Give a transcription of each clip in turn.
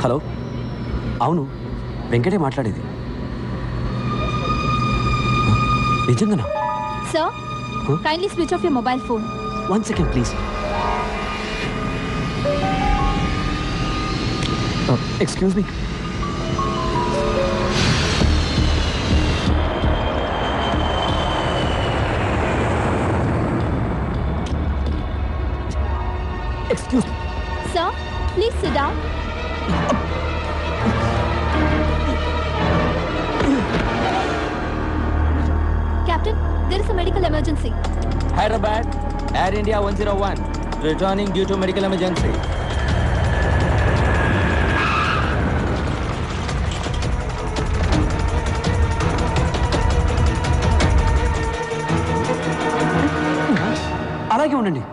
Hello, అవును వెంకటే మాట్లాడేది. నిజంగానా? Sir, kindly switch off your mobile phone. 1 second, please. Excuse me. Excuse me. Sir, please sit down. Captain, there is a medical emergency. Hyderabad, Air India 101, returning due to medical emergency. అలాగే ఉండండి.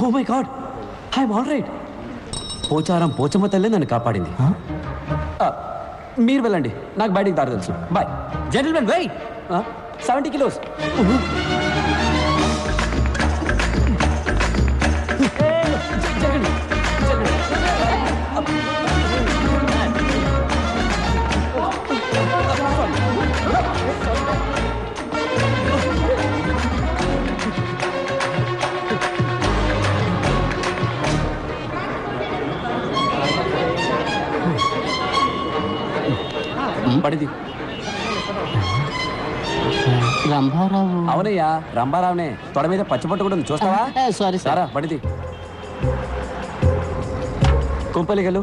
Oh my god, I'm all right. Pocharam Pochamma తల్లి నన్ను కాపాడింది. మీరు వెళ్ళండి, నాకు బయటికి దారి తెలుసు. బాయ్. Gentlemen, wait! 70 kilos. పడిది. రంభారావు. అవునయ్యా, రంభారావునే. తొడ మీద పచ్చిపట్టు కూడా ఉంది, చూస్తావా? సారీ సారా పడిది. కుంపలిగలు.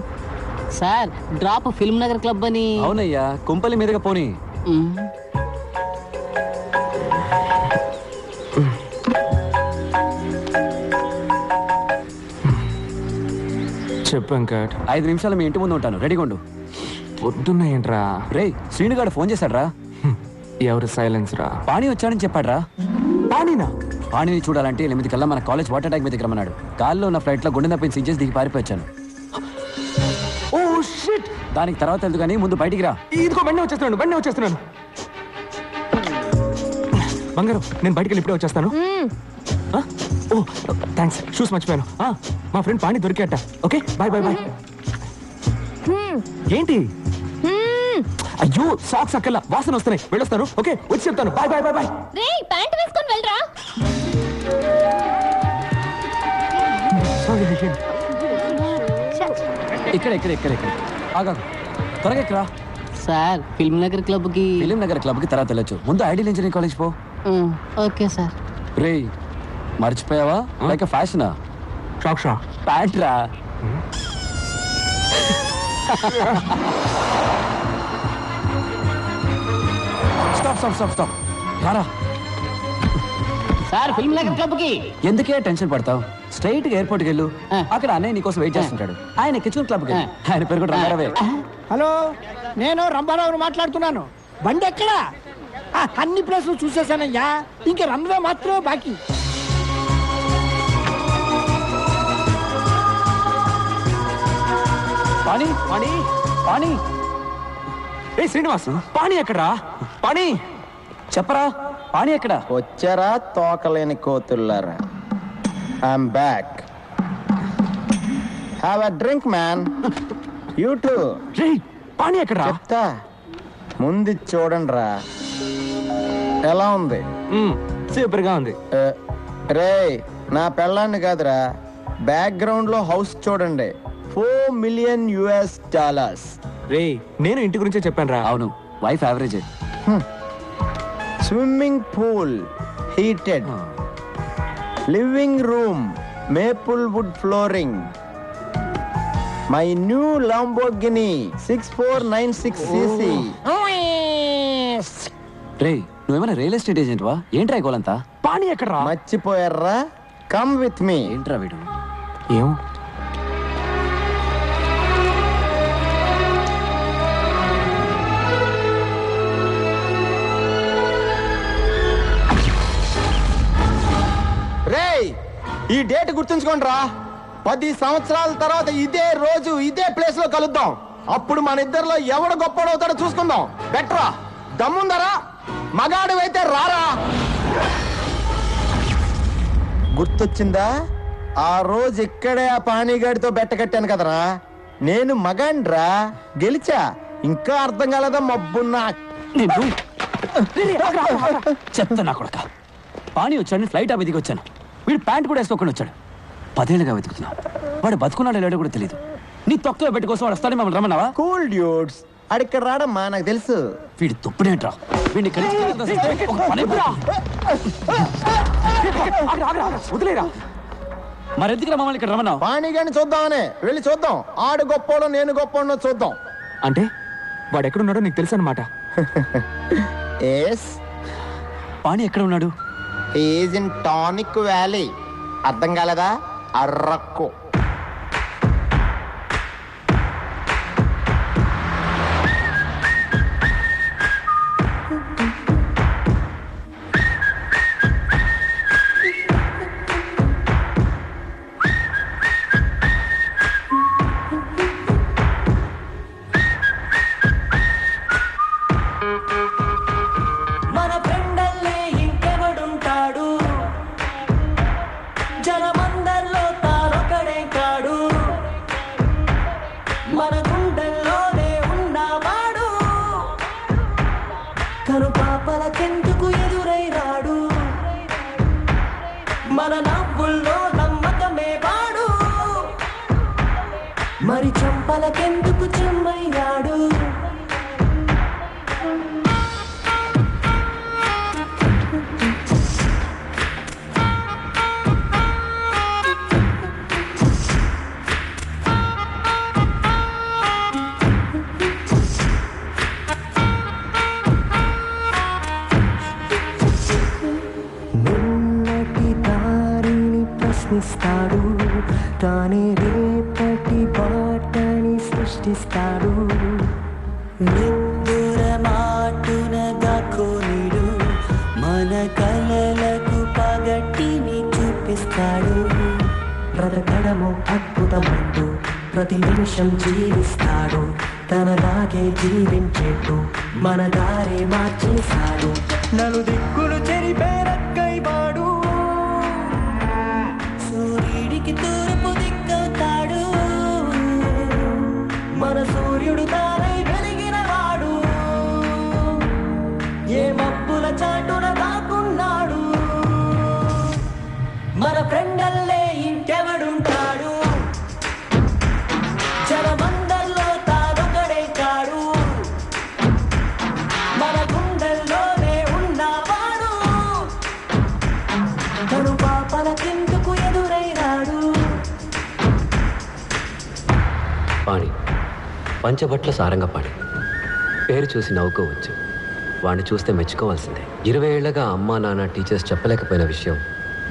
Sir, drop Film Nagar club అని. అవునయ్యా, కుంపలి మీదుగా పోనీ. చెప్పు వెంకట్. 5 నిమిషాలు మీ ఇంటి ముందు ఉంటాను, రెడీగా ఉండు. పొద్దున్న ఏంట్రా? రే, శ్రీనుగాడు ఫోన్ చేశాడు రా. ఎవరు సైలెన్స్ రా? పాణి వచ్చాడని చెప్పాడు రా. పానీనా? పాణిని చూడాలంటే 8 కల్లా మన కాలేజ్ వాటర్ ట్యాంక్ మీదకి రమ్మన్నాడు. కాల్లో ఉన్న ఫ్లైట్ లో గుండె నొప్పిని సీజెస్ దిగి పారిపోయాను. Oh shit! దానికి తర్వాత వెళ్తూ కానీ ముందు బయటికి రా. ఇదిగో బండి వచ్చేస్తున్నాను. బంగారం, నేను బయటికి వెళ్ళి ఇప్పుడే వచ్చేస్తాను. ఓ థ్యాంక్స్, షూస్ మర్చిపోయాను. మా ఫ్రెండ్ పాణి దొరికాట. Okay, bye. ఏంటి? అయ్యో, సాక్స్ అక్కల వాసన వస్తున్నాయి, వెళ్ళొస్తాను. ఓకే, వచ్చి చెప్తాను. బాయ్. రేయ్, ప్యాంట్ వేసుకొని వెళ్ళరా. ఇక్కడ ఆగా, త్వరగా ఎక్కరా. సార్, ఫిల్మ్ నగర్ క్లబ్ కి. ఫిలిం నగర్ క్లబ్ కి తర్వాత వెళ్ళొచ్చు. ముందు ఐడియల్ ఇంజనీరింగ్ కాలేజ్ పో. Okay sir. రే, మర్చిపోయావా? లైక్ ఫ్యాషనా? షా ప్యాంట్ రా. స్టాప్ రారా. సార్, ఫిల్మ్ నగర్ క్లబ్ కి. ఎందుకే టెన్షన్ పడతావు? స్ట్రైట్ గా ఎయిర్పోర్ట్ కి వెళ్ళు. అక్కడ అన్నయ్య నీకోసం వెయిట్ చేస్తుంటాడు. ఆయన కిచెన్ క్లబ్ కి. ఆయన పేరు కూడా రంగారావే. హలో, నేను రంభారావుని మాట్లాడుతున్నాను. బండి ఎక్కడా? అన్ని ప్లేసులు చూసేసానయ్యా, ఇంకా రన్వే మాత్రమే బాకీ. పాణి. ఏ శ్రీనివాస్, పాణి ఎక్కడా? పాణి చెప్పరా, పాణి ఎక్కడ? వచ్చారా తోకలేని కోతుల్లారా? I'm back. Have a drink man. You too. రే, పాణి ఎక్కడా? చెప్తా, ముందు చూడండి రా. ఎలా ఉంది? సూపర్ గా ఉంది. రే, నా పెళ్ళాన్ని కాదురా, బ్యాక్గ్రౌండ్ లో హౌస్ చూడండి. $4 million. రే, నేను ఇంటి గురించే చెప్పాను రా. అవును, wife average. Swimming pool heated, living room maple wood flooring, my new Lamborghini 6496cc. రే, నువ్వేమైనా రియల్ ఎస్టేట్ ఏజెంట్ వా? ఏంట్రా గోలంతా? పాణి ఎక్కడా? మర్చిపోయారా? Come with me. ఏంట్రా వీడు? ఏం రేయ్, ఈ డేట్ గుర్తుంచుకోండి రా. 10 సంవత్సరాల తర్వాత ఇదే రోజు ఇదే ప్లేస్ లో కలుద్దాం. అప్పుడు మన ఇద్దరిలో ఎవడు గొప్పడవుతాడో చూసుకుందాం. బెటరా? దమ్ముందరా? మగాడివైతే రారా. గుర్తొచ్చిందా? ఆ రోజు ఇక్కడే ఆ పానీగాడితో బెట్ట కట్టాను కదరా. నేను మగాండ్రా, గెలిచా. ఇంకా అర్థం కాలేదా మబ్బున్నా? చెప్తా నా కొడక. పానీ వచ్చాడని ఫ్లైట్ ఆపి దిగి వచ్చాను. వీడు ప్యాంట్ కూడా వేసుకోకుండా వచ్చాడు. 10 ఏళ్ళుగా వెతుకుతున్నా. వాడు బతుకున్నాడు లేడో కూడా తెలియదు. నీ తొక్కలో పెట్టి కోసం వాడు వస్తాడని మమ్మల్ని రమ్మన్నావా? కూల్ డ్యూడ్స్, అడిక్కడ రాడమ్మా, నాకు తెలుసు. వీడి తొప్పునేంట్రా. వీడిని వదిలేరా. మరెందుకురా మమ్మల్ని ఇక్కడ రమ్మన్నావు? పానీగాడిని చూద్దామనే. వెళ్ళి చూద్దాం. ఆడు గొప్పోడో నేను గొప్పోడో చూద్దాం. అంటే వాడు ఎక్కడున్నాడో నీకు తెలుసు అనమాట. ఎస్, పానీ ఎక్కడ ఉన్నాడు? Is in tonic valley. అర్థం కాలేదా? అర్రకు. పాపలకెందుకు ఎదురై రాడు, మన నవ్వుల్లో నమ్మకమే వాడు, మరి చంపలకెందుకు చెమ్మయ్యాడు. ప్రశ్నిస్తాడు, తానే రేపటి బాటని సృష్టిస్తాడు. నిద్దుర మాటున దాకోనిడు, మన కలలకు పగటిని చూపిస్తాడు. బ్రతకడము అద్భుతమంటూ ప్రతి నిమిషం జీవిస్తాడు. తనలాగే జీవించేట్టు మన దారే మార్చేశాడు. నలు దిక్కులు చెరిపేరక్కై వాడు, సూర్యుడికి తూర్పు దిక్కవుతాడు. మన సూర్యుడు తానై వెలిగిన వాడు, ఏ మబ్బుల చాటున దాక్కున్నాడు. మన ఫ్రెండల్లే ఇంకెవడుంటాడు, జనమందరిలో తానొకడే కాడు. మన గుండెల్లోనే ఉన్నవాడు, తను పాపలకెందుకు ఎదురై రాడు. పాణి పంచబట్ల సారంగపాణి పేరు చూసి నవ్వుకోవచ్చు, వాడిని చూస్తే మెచ్చుకోవాల్సిందే. 20 ఏళ్లగా అమ్మా నాన్న టీచర్స్ చెప్పలేకపోయిన విషయం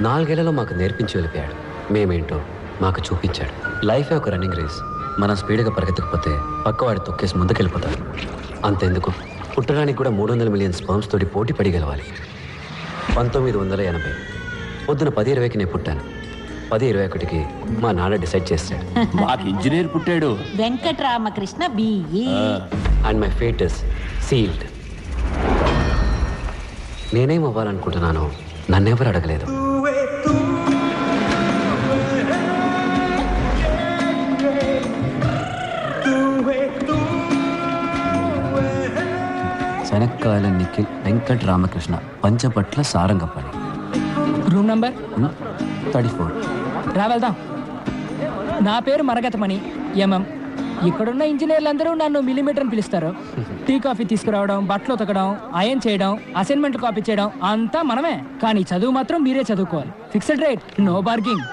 4 ఏళ్లలో మాకు నేర్పించి వెళ్ళిపోయాడు. మేమేంటో మాకు చూపించాడు. లైఫే ఒక రన్నింగ్ రేస్. మనం స్పీడ్గా పరిగెత్తకపోతే పక్కవాడి తొక్కేసి ముందుకెళ్ళిపోతాడు. అంతెందుకు, పుట్టడానికి కూడా 300 మిలియన్ స్పర్మ్స్ తోటి పోటీ పడి గెలవాలి. 1980 పొద్దున 10:20కి నేను పుట్టాను. 10:21కి మా నాన్న డిసైడ్ చేశాడు. మాకు ఇంజనీర్ పుట్టాడు. Venkataramakrishna BE. And my fate is sealed. నేనేం అవ్వాలనుకుంటున్నానో నన్నెవరు అడగలేదు. శనక్కాయల నిఖిల్, వెంకట్ రామకృష్ణ, పంచపట్ల సారంగపాణి. Room number 34. రా వెళ్దాం. నా పేరు మరగతమణి ఎంఎం. ఇక్కడున్న ఇంజనీర్లందరూ నన్ను మిల్లీమీటర్ అని పిలుస్తారు. టీ కాఫీ తీసుకురావడం, బట్టలు ఉతకడం, అయన్ చేయడం, అసైన్మెంట్ కాపీ చేయడం అంతా మనమే. కానీ చదువు మాత్రం మీరే చదువుకోవాలి. Fixed rate, no bargaining.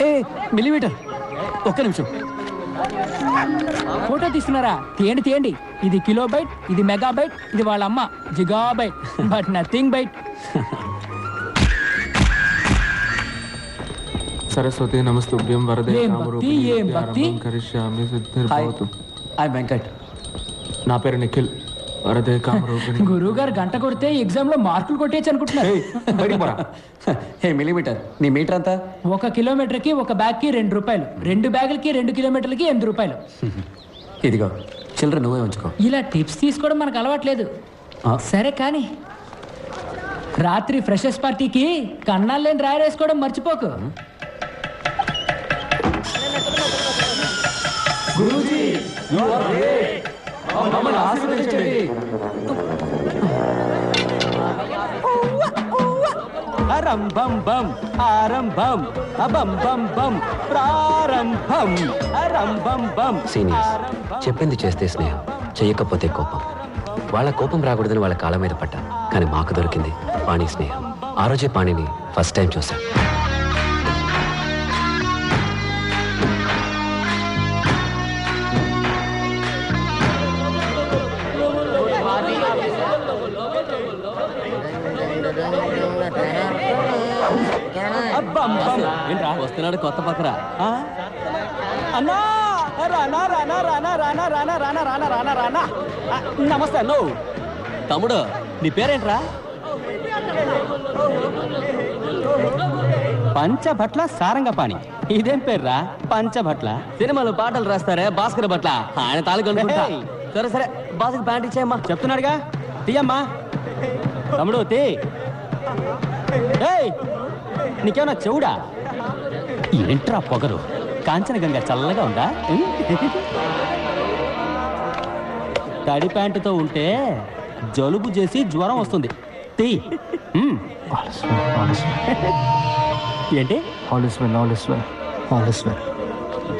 ఏ మిల్లీమీటర్, ఒక్క నిమిషం. ఫోటో తీస్తున్నారా? తీయండి తీయండి. ఇది కిలోబైట్, ఇది మెగాబైట్, ఇది వాళ్ళ అమ్మ gigabyte, but nothing byte. Saraswati నమస్తుభ్యం వరదే ఏం భక్తి, ఏం భక్తి. కరిష్యామి సిద్ధిర్భవతు. ఐ వెంకట్. నా పేరు నిఖిల్. వరదే కామరూపిణి. గురువు గారు గంట కొడితే ఎగ్జామ్ లో మార్కులు కొట్టేయచ్చు అనుకుంటున్నారు. బయటికి పోరా. హే మిల్లీమీటర్, నీ మీటర్ అంతా? 1 కిలోమీటర్కి 1 బ్యాగ్కి 2 రూపాయలు, 2 బ్యాగులకి 2 కిలోమీటర్లకి 8 రూపాయలు. ఇదిగో చిల్లర నువ్వే ఉంచుకో. ఇలా టిప్స్ తీసుకోవడం మనకు అలవాట్లేదు. సరే కానీ రాత్రి ఫ్రెషర్స్ పార్టీకి కన్నాళ్ళని రాయరేసుకోవడం మర్చిపోకు. అరంభం బం ఆరంభం అబం బం బం ప్రారంభం అరంభం బం. సీనియర్స్ చెప్పింది చేస్తే స్నేహం, చెయ్యకపోతే కోపం. వాళ్ళ కోపం రాకూడదని వాళ్ళ కాళ్ళ మీద పడ్డా, కానీ మాకు దొరికింది పాణి స్నేహం. ఆ రోజే పాణిని ఫస్ట్ టైం చూశాను. ఏంట్రా వస్తున్నాడు కొత్త పక్కరా? అన్నా రానా రానా రానా రానా రానా రానా రానా రానా రానా. నమస్తే అన్నో. తమ్ముడు నీ పేరేంట్రా? పంచభట్ల సారంగపాణి. ఇదేం పేర్రా పంచభట్ల? సినిమాలో పాటలు రాస్తారే భాస్కర్ భట్ల, ఆయన తాలూకు అనుకుంటా. సరే సరే బాస్కి ప్యాంట్ ఇచ్చేయమ్మా. చెప్తున్నాడుగా, తీయమ్మా. తమ్ముడు తీ. నీకేమన్నా చెవుడా? ఏంట్రా పొగరు? కాంచనగంగా చల్లగా ఉందా? తడి ప్యాంటుతో ఉంటే జలుబు చేసి జ్వరం వస్తుంది. తీ. ఏంటి?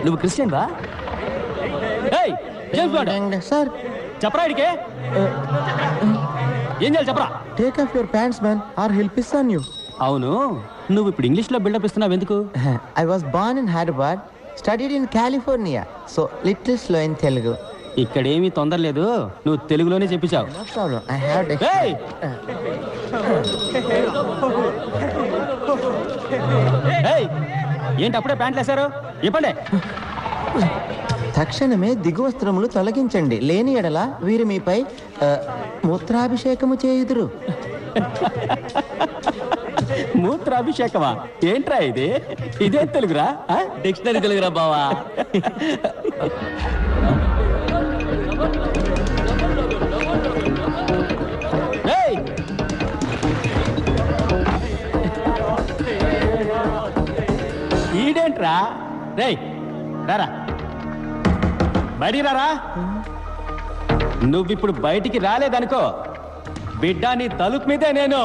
నువ్వు క్రిస్టియన్ బా? సార్ చెప్పరా ఇడికే ఏం చేయాలి చెప్పరా? Take off your pants man or help ఇస్తాను యూ. అవును, నువ్వు ఇప్పుడు ఇంగ్లీష్లో బిల్డప్ ఇస్తున్నావు ఎందుకు? I was born in Hyderabad, studied in California, so little slow in Telugu. ఇక్కడేమీ తొందర లేదు, నువ్వు తెలుగులోనే చెప్పించావు. No problem, I have to. ఏంటి అప్పుడే ప్యాంట్లు వేశారు? ఇప్పండి. తక్షణమే దిగువస్త్రములు తొలగించండి, లేని ఎడల వీరు మీపై మూత్రాభిషేకము చేయుదురు. మూత్రాభిషేకమా? ఏంట్రా ఇది? ఇదే తెలుగురా? డిక్షనరీ తెలుగురా బావా. ఈడేంట్రా? రేయ్ రారా, బయటికి రారా. నువ్విప్పుడు బయటికి రాలేదనుకో, బిడ్డ నీ తలుపు మీదే నేను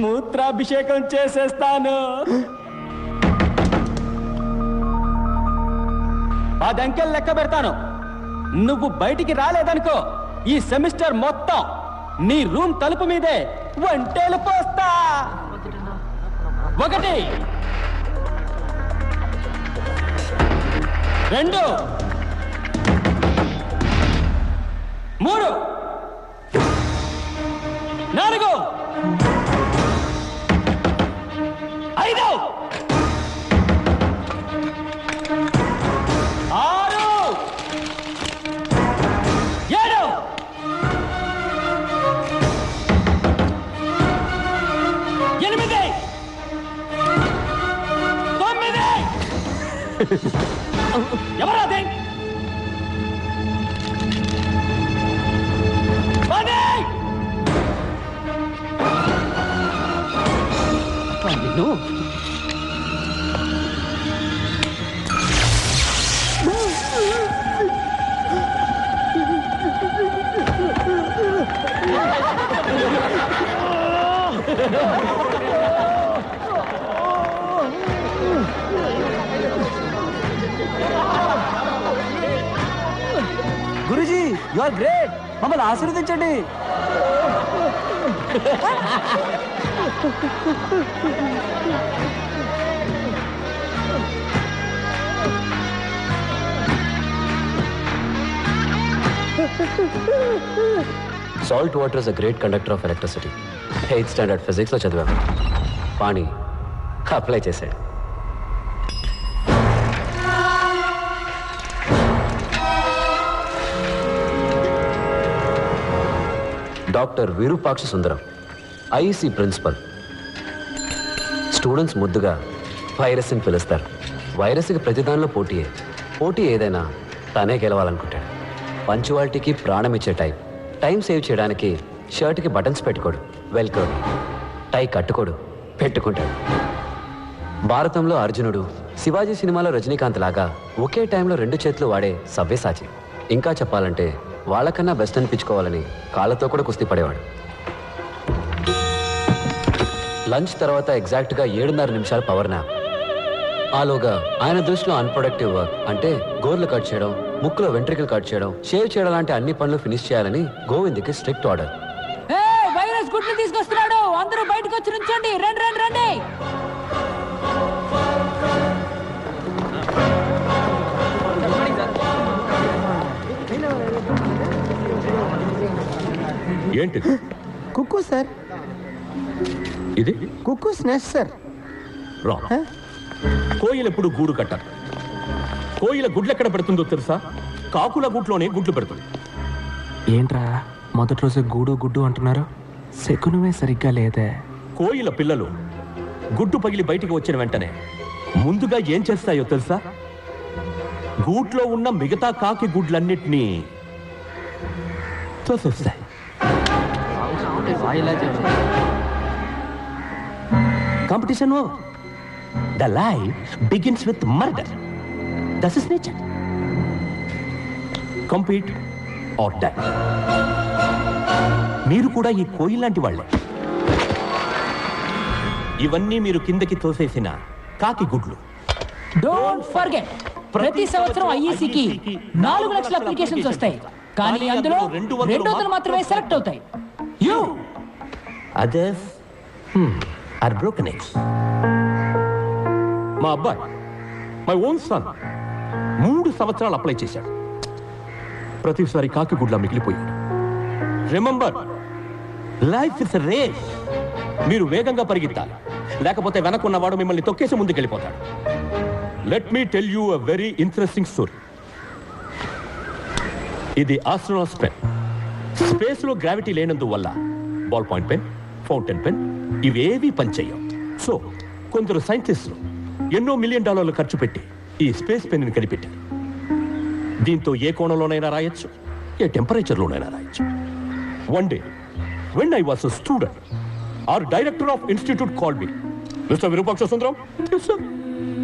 మూత్రాభిషేకం చేసేస్తాను. 10 అంకెలు లెక్క పెడతాను. నువ్వు బయటికి రాలేదనుకో, ఈ సెమిస్టర్ మొత్తం నీ రూమ్ తలుపు మీదే వంటేలు పోస్తా. 1 2 3 4 5 ఎవరాది? నిన్ను గురూజీ, యు ఆర్ గ్రేట్. మమ్మల్ని ఆశీర్వదించండి. Salt water is a great conductor of electricity. 8th standard ఫిజిక్స్లో చదివాము. పాణి అప్లై చేశాడు. Doctor Virupaksha Sundaram, IEC principal. Students ముద్దుగా వైరస్ అని పిలుస్తారు. వైరస్కి ప్రతిదానిలో పోటీ ఏదైనా తనే గెలవాలనుకుంటాడు. పంచువాలిటీకి ప్రాణం ఇచ్చే టైప్. టైం సేవ్ చేయడానికి షర్ట్కి బటన్స్ పెట్టుకోడు, వెల్కోడు. టై కట్టుకోడు, పెట్టుకుంటాడు. భారతంలో అర్జునుడు, శివాజీ సినిమాలో రజనీకాంత్ లాగా ఒకే టైంలో 2 చేతులు వాడే సవ్యసాచి. ఇంకా చెప్పాలంటే వాళ్ళకన్నా బెస్ట్ అనిపించుకోవాలని కాళ్ళతో కూడా కుస్తీ పడేవాడు. లంచ్ తర్వాత ఎగ్జాక్ట్గా 7:30 నిమిషాలు పవర్ నాప్. ఆలోగా ఆయన దృష్టిలో అన్ప్రొడక్టివ్ వర్క్ అంటే గోర్లు కట్ చేయడం, ముక్కులో వెంట్రికలు కట్ చేయడం, షేవ్ చేయడం లాంటి అన్ని పనులు ఫినిష్ చేయాలని గోవింద్కి స్ట్రిక్ట్ ఆర్డర్. వైరస్ గుడ్లు తీసుకొస్తున్నాడు, అందరూ బయటకు వచ్చి నుంచోండి. రండి రండి రండి. ఏంటి కుక్కు సార్, ఇది? కుక్కు స్నాక్స్ సార్. రా. కోయిల ఎప్పుడు గూడు కట్టారు. కోయిల గుడ్లు ఎక్కడ పెడుతుందో తెలుసా? కాకుల గూట్లోనే గుడ్లు పెడుతుంది. ఏంట్రా మొదటి రోజు గూడు గుడ్డు అంటున్నారు? శకునమే సరిగ్గా లేదే. కోయిల పిల్లలు గుడ్డు పగిలి బయటికి వచ్చిన వెంటనే ముందుగా ఏం చేస్తాయో తెలుసా? గూట్లో ఉన్న మిగతా కాకి గుడ్లన్నిటినీ తోసేస్తాయి. Competition over. The life begins with murder. That is nature. Compete or die. మీరు కూడా ఈ కోయిల్ లాంటి వాళ్ళే. ఇవన్నీ మీరు కిందకి తోసేసిన కాకి గుడ్లు. డోంట్ ఫర్గెట్, ప్రతి సంవత్సరం ఐఈసీకి 4 లక్షల అప్లికేషన్స్ వస్తాయి, కానీ అందులో 200 మాత్రమే సెలెక్ట్ అవుతాయి. You others are broken eggs. మా అబ్బాయి, మై ఓన్ సన్, 3 సంవత్సరాలు అప్లై చేశాడు. ప్రతిసారి కాకి గుడ్లా మిగిలిపోయాడు. Remember, life is a race. మీరు వేగంగా పరిగెత్తాలి, లేకపోతే వెనకున్నవాడు మిమ్మల్ని తొక్కేసి ముందుకెళ్ళిపోతాడు. Let me tell you a very interesting story. ఇది ఆస్ట్రోనాట్స్ పెన్. స్పేస్ లో గ్రావిటీ లేనందువల్ల ball point pen, fountain pen ఇవేవీ పనిచేయవు. సో కొందరు సైంటిస్టులు ఎన్నో $1 మిలియన్ ఖర్చు పెట్టి ఈ స్పేస్ పెన్ ని కనిపెట్టారు. దీంతో ఏ కోణంలోనైనా రాయొచ్చు, ఏ టెంపరేచర్లోనైనా రాయొచ్చు. One day when I was a student, our director of institute called me. Mr. Virupaksha Sundaram, yes sir,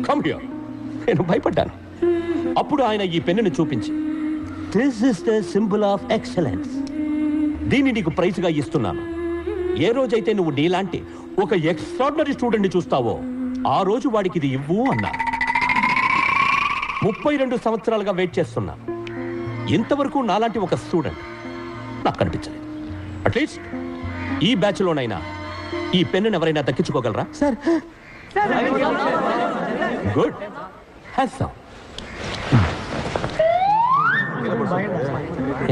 come here. నేను భయపడ్డాను. అప్పుడు ఆయన ఈ పెన్నుని చూపించి, this is the symbol of excellence. దీన్ని నీకు ప్రైజ్గా ఇస్తున్నాను. ఏ రోజైతే నువ్వు నీలాంటి ఒక ఎక్స్ట్రాడినరీ స్టూడెంట్ ని చూస్తావో ఆ రోజు వాడికి ఇది ఇవ్వు అన్నారు. 32 సంవత్సరాలుగా వెయిట్ చేస్తున్నాను. ఇంతవరకు నాలాంటి ఒక స్టూడెంట్ నాకు కనిపించలేదు. అట్లీస్ట్ ఈ బ్యాచ్ లోనైనా ఈ పెన్నును ఎవరైనా దక్కించుకోగలరా? Sir good.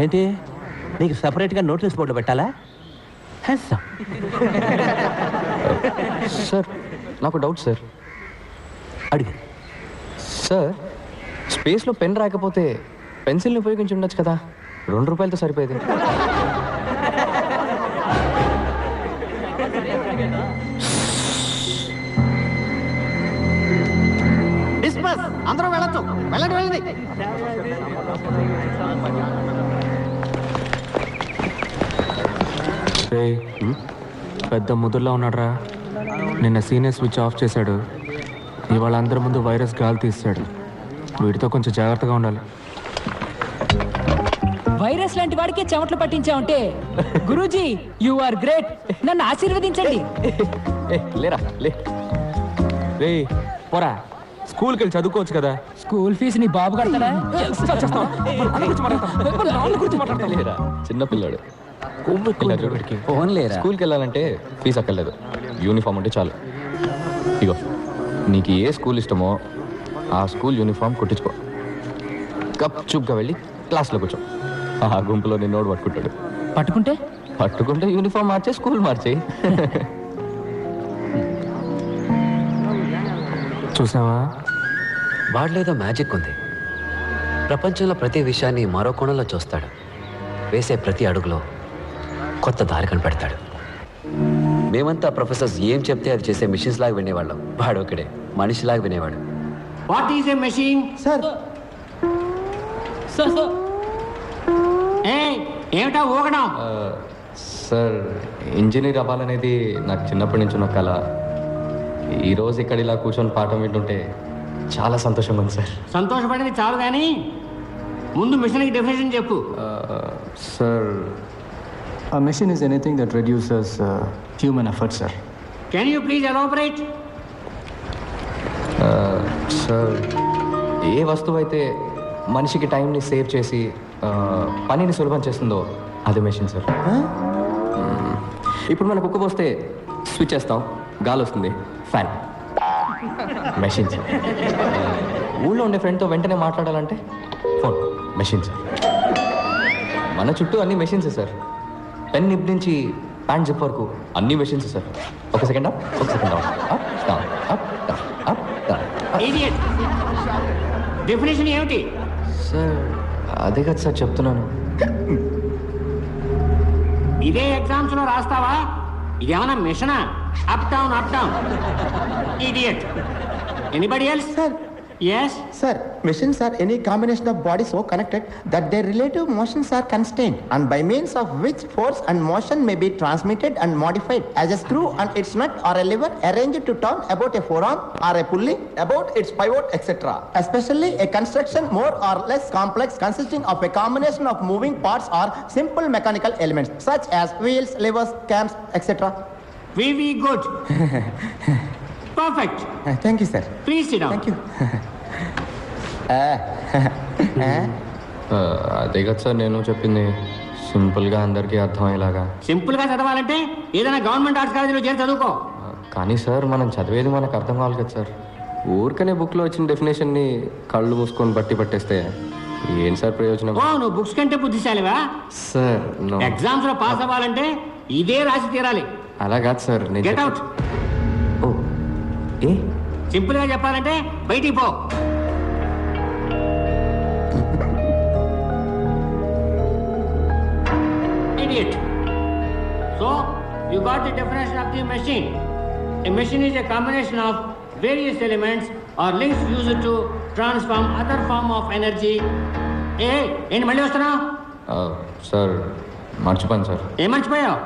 ఏంటి, నీకు సెపరేట్ గా నోటీస్ బోర్డు పెట్టాలా? సార్ నాకు డౌట్ సార్. అడిగి. సార్ స్పేస్లో పెన్ రాకపోతే పెన్సిల్ని ఉపయోగించి ఉండొచ్చు కదా, ₹2 సరిపోయేది. డిస్పస్, అందరూ వెళ్ళొచ్చు. వెళ్ళండి వెళ్ళండి. పెద్ద ముదుర్లో ఉన్నాడ్రా. నిన్న సీనియర్ స్విచ్ ఆఫ్ చేశాడు, ఇవాళ అందరి ముందు వైరస్ గాలి తీస్తాడు. వీటితో కొంచెం జాగ్రత్తగా ఉండాలి. వైరస్ లాంటి వాడికి చెమట్లు పట్టించావంటే గురూజీ యు ఆర్ గ్రేట్. నన్ను ఆశీర్వదించండి. లేరా లే. రే పోరా, స్కూల్కి వెళ్ళి చదువుకోవచ్చు కదా. స్కూల్ ఫీజు నీ బాబు కడతాడా? లేరా చిన్నపిల్లాడు. స్కూల్కి వెళ్ళాలంటే ఫీజు అక్కర్లేదు, యూనిఫామ్ ఉంటే చాలు. ఇగో నీకు ఏ స్కూల్ ఇష్టమో ఆ స్కూల్ యూనిఫామ్ కుట్టించుకో. గప్చుప్గా వెళ్ళి క్లాస్లో కూర్చో. ఆ గుంపులో నిన్నోడు పట్టుకుంటాడు. పట్టుకుంటే యూనిఫామ్ మార్చే స్కూల్ మార్చేయి. చూసావా, వాడిలేదో మ్యాజిక్ ఉంది. ప్రపంచంలో ప్రతి విషయాన్ని మరో కోణంలో చూస్తాడు. వేసే ప్రతి అడుగులో కొత్త దారి కనిపెడతాడు. మేమంతా ప్రొఫెసర్స్ ఏం చెప్తే అది చేసే మిషన్స్ లాగా వినేవాళ్ళం. వాడు ఒకడే మనిషిలాగా వినేవాడు. What is a machine? Sir ఏమిటా ఊగడం? సార్ ఇంజనీర్ అవ్వాలనేది నాకు చిన్నప్పటి నుంచి ఉన్న కళ. ఈరోజు ఇక్కడ ఇలా కూర్చొని పాఠం వింటుంటే చాలా సంతోషంగా ఉంది సార్. సంతోషపడేది చాలు కానీ ముందు మిషన్కి డెఫినేషన్ చెప్పు. Sir A machine is anything that reduces human effort, sir. Can you please elaborate? Sir ఏ వస్తువు అయితే మనిషికి టైంని సేవ్ చేసి పనిని సులభం చేస్తుందో అదే మెషిన్ సార్. ఇప్పుడు మనకు కుక్క పోస్తే స్విచ్ చేస్తాం, గాలి వస్తుంది, ఫ్యాన్. Machine sir. ఊళ్ళో ఉండే ఫ్రెండ్తో వెంటనే మాట్లాడాలంటే ఫోన్, మెషిన్ సార్. మన చుట్టూ అన్ని మెషిన్సే సార్. పెన్ నిప్ నుంచి ప్యాంట్ జిప్ వరకు అన్ని మెషిన్స్ సార్. ఒక సెకండ్ అప్, ఒక second down, up down, up down, up down. Idiot. Definition ఏమిటి? సార్ అదే కదా సార్ చెప్తున్నాను. ఇదే ఎగ్జామ్స్ లో రాస్తావా? ఇదేమన్నా మిషనా? Up down, up down. Idiot. Anybody else? Sir yes sir, machines are any combination of bodies so connected that their relative motions are constrained and by means of which force and motion may be transmitted and modified, as a screw and its nut or a lever arranged to turn about a forearm or a pulley about its pivot, etc. Especially a construction more or less complex consisting of a combination of moving parts or simple mechanical elements such as wheels, levers, cams, etc. Very good. Perfect. Thank you, sir. Please sit down. Thank you. అదే కదా sir నేను చెప్పింది, సింపుల్గా అందరికీ అర్థమయ్యేలాగా. సింపుల్గా చదవాలంటే ఏదైనా గవర్నమెంట్ ఆర్ట్స్ కాలేజీలో చేరి చదువుకో. కానీ సార్ మనం చదివేది మనకు అర్థం కావాలి కదా సార్. ఊరికనే బుక్లో వచ్చిన డెఫినేషన్ని కళ్ళు మూసుకొని బట్టి పట్టేస్తే ఏం సార్ ప్రయోజనం? ఓ నువ్వు బుక్స్ కంటే బుద్ధిశాలివా? సార్ ఎగ్జామ్స్ లో పాస్ అవ్వాలంటే ఇదే రాసి తీరాలి. అలా కాదు సార్. Get out. ఓ ఏ సింపుల్ గా చెప్పాలంటే బయటికి పో. Idiot. So you got the definition of the machine. A machine is a combination of various elements or links used to transform other form of energy. ఏంటి మళ్ళీ వస్తున్నావు? సార్ మర్చిపోయాను సార్. ఏం మర్చిపోయావు?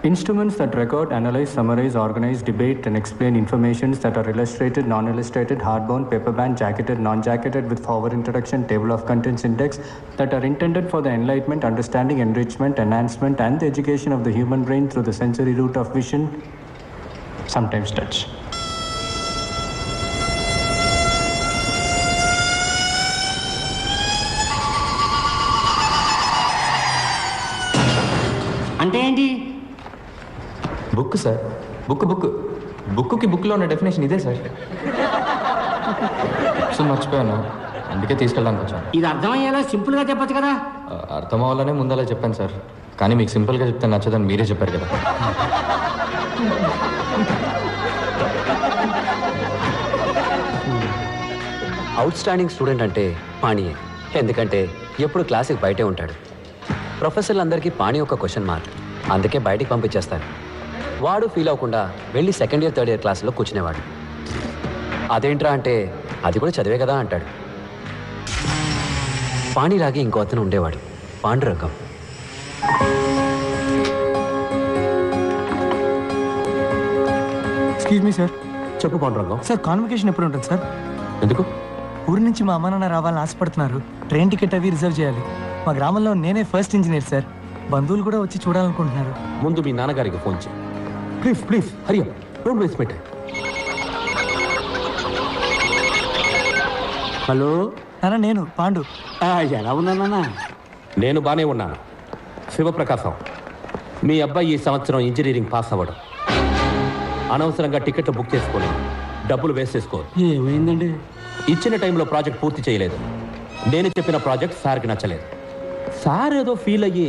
Instruments that record, analyze, summarize, organize, debate, and explain informations that are illustrated, non-illustrated, hardbound, paperbound, jacketed, non-jacketed, with forward introduction, table of contents index, that are intended for the enlightenment, understanding, enrichment, enhancement, and the education of the human brain through the sensory route of vision, sometimes touch. అంటే ఏంటి? Book sir. బుక్కి బుక్లో ఉన్న definition ఇదే sir. So మర్చిపోయాను, అందుకే తీసుకెళ్ళడానికి వచ్చాను. ఇది అర్థమయ్యేలా సింపుల్ గా చెప్పొచ్చు కదా. అర్థం అవ్వాలనే ముందలా చెప్పాను సార్, కానీ మీకు సింపుల్గా చెప్తే నచ్చదని మీరే చెప్పారు కదా. అవుట్ స్టాండింగ్ స్టూడెంట్ అంటే పాణియే. ఎందుకంటే ఎప్పుడు క్లాస్కి బయటే ఉంటాడు. ప్రొఫెసర్లందరికీ పాణి ఒక క్వశ్చన్ మార్క్, అందుకే బయటికి పంపించేస్తారు. వాడు ఫీల్ అవ్వకుండా వెళ్ళి సెకండ్ ఇయర్ థర్డ్ ఇయర్ క్లాస్లో కూర్చునేవాడు. అదేంట్రా అంటే అది కూడా చదివే కదా అంటాడు. పాణిలాగే ఇంకో అతను ఉండేవాడు, పాండురంగం. Excuse me sir. చెప్పు పాండురంగం. సార్ కాన్వకేషన్ ఎప్పుడు ఉంటుంది సార్? ఎందుకు? ఊరి నుంచి మా అమ్మ నాన్న రావాలని ఆశపడుతున్నారు. ట్రైన్ టికెట్ అవి రిజర్వ్ చేయాలి. మా గ్రామంలో నేనే ఫస్ట్ ఇంజనీర్ సార్. బంధువులు కూడా వచ్చి చూడాలనుకుంటున్నారు. ముందు మీ నాన్నగారికి ఫోన్ చేయి. Please Hari up, don't waste my time. Hello నాన్న, నేను పాండు. ఎలా ఉన్నానన్నా? నేను బానే ఉన్నాను. శివప్రకాశం, మీ అబ్బాయి ఈ సంవత్సరం ఇంజనీరింగ్ పాస్ అవ్వడం, అనవసరంగా టికెట్లు బుక్ చేసుకోలేదు, డబ్బులు వేస్ట్ చేసుకోదు. ఏమైందండి? ఇచ్చిన టైంలో ప్రాజెక్ట్ పూర్తి చేయలేదు. నేను చెప్పిన ప్రాజెక్ట్ సార్కి నచ్చలేదు. సార్ ఏదో ఫీల్ అయ్యి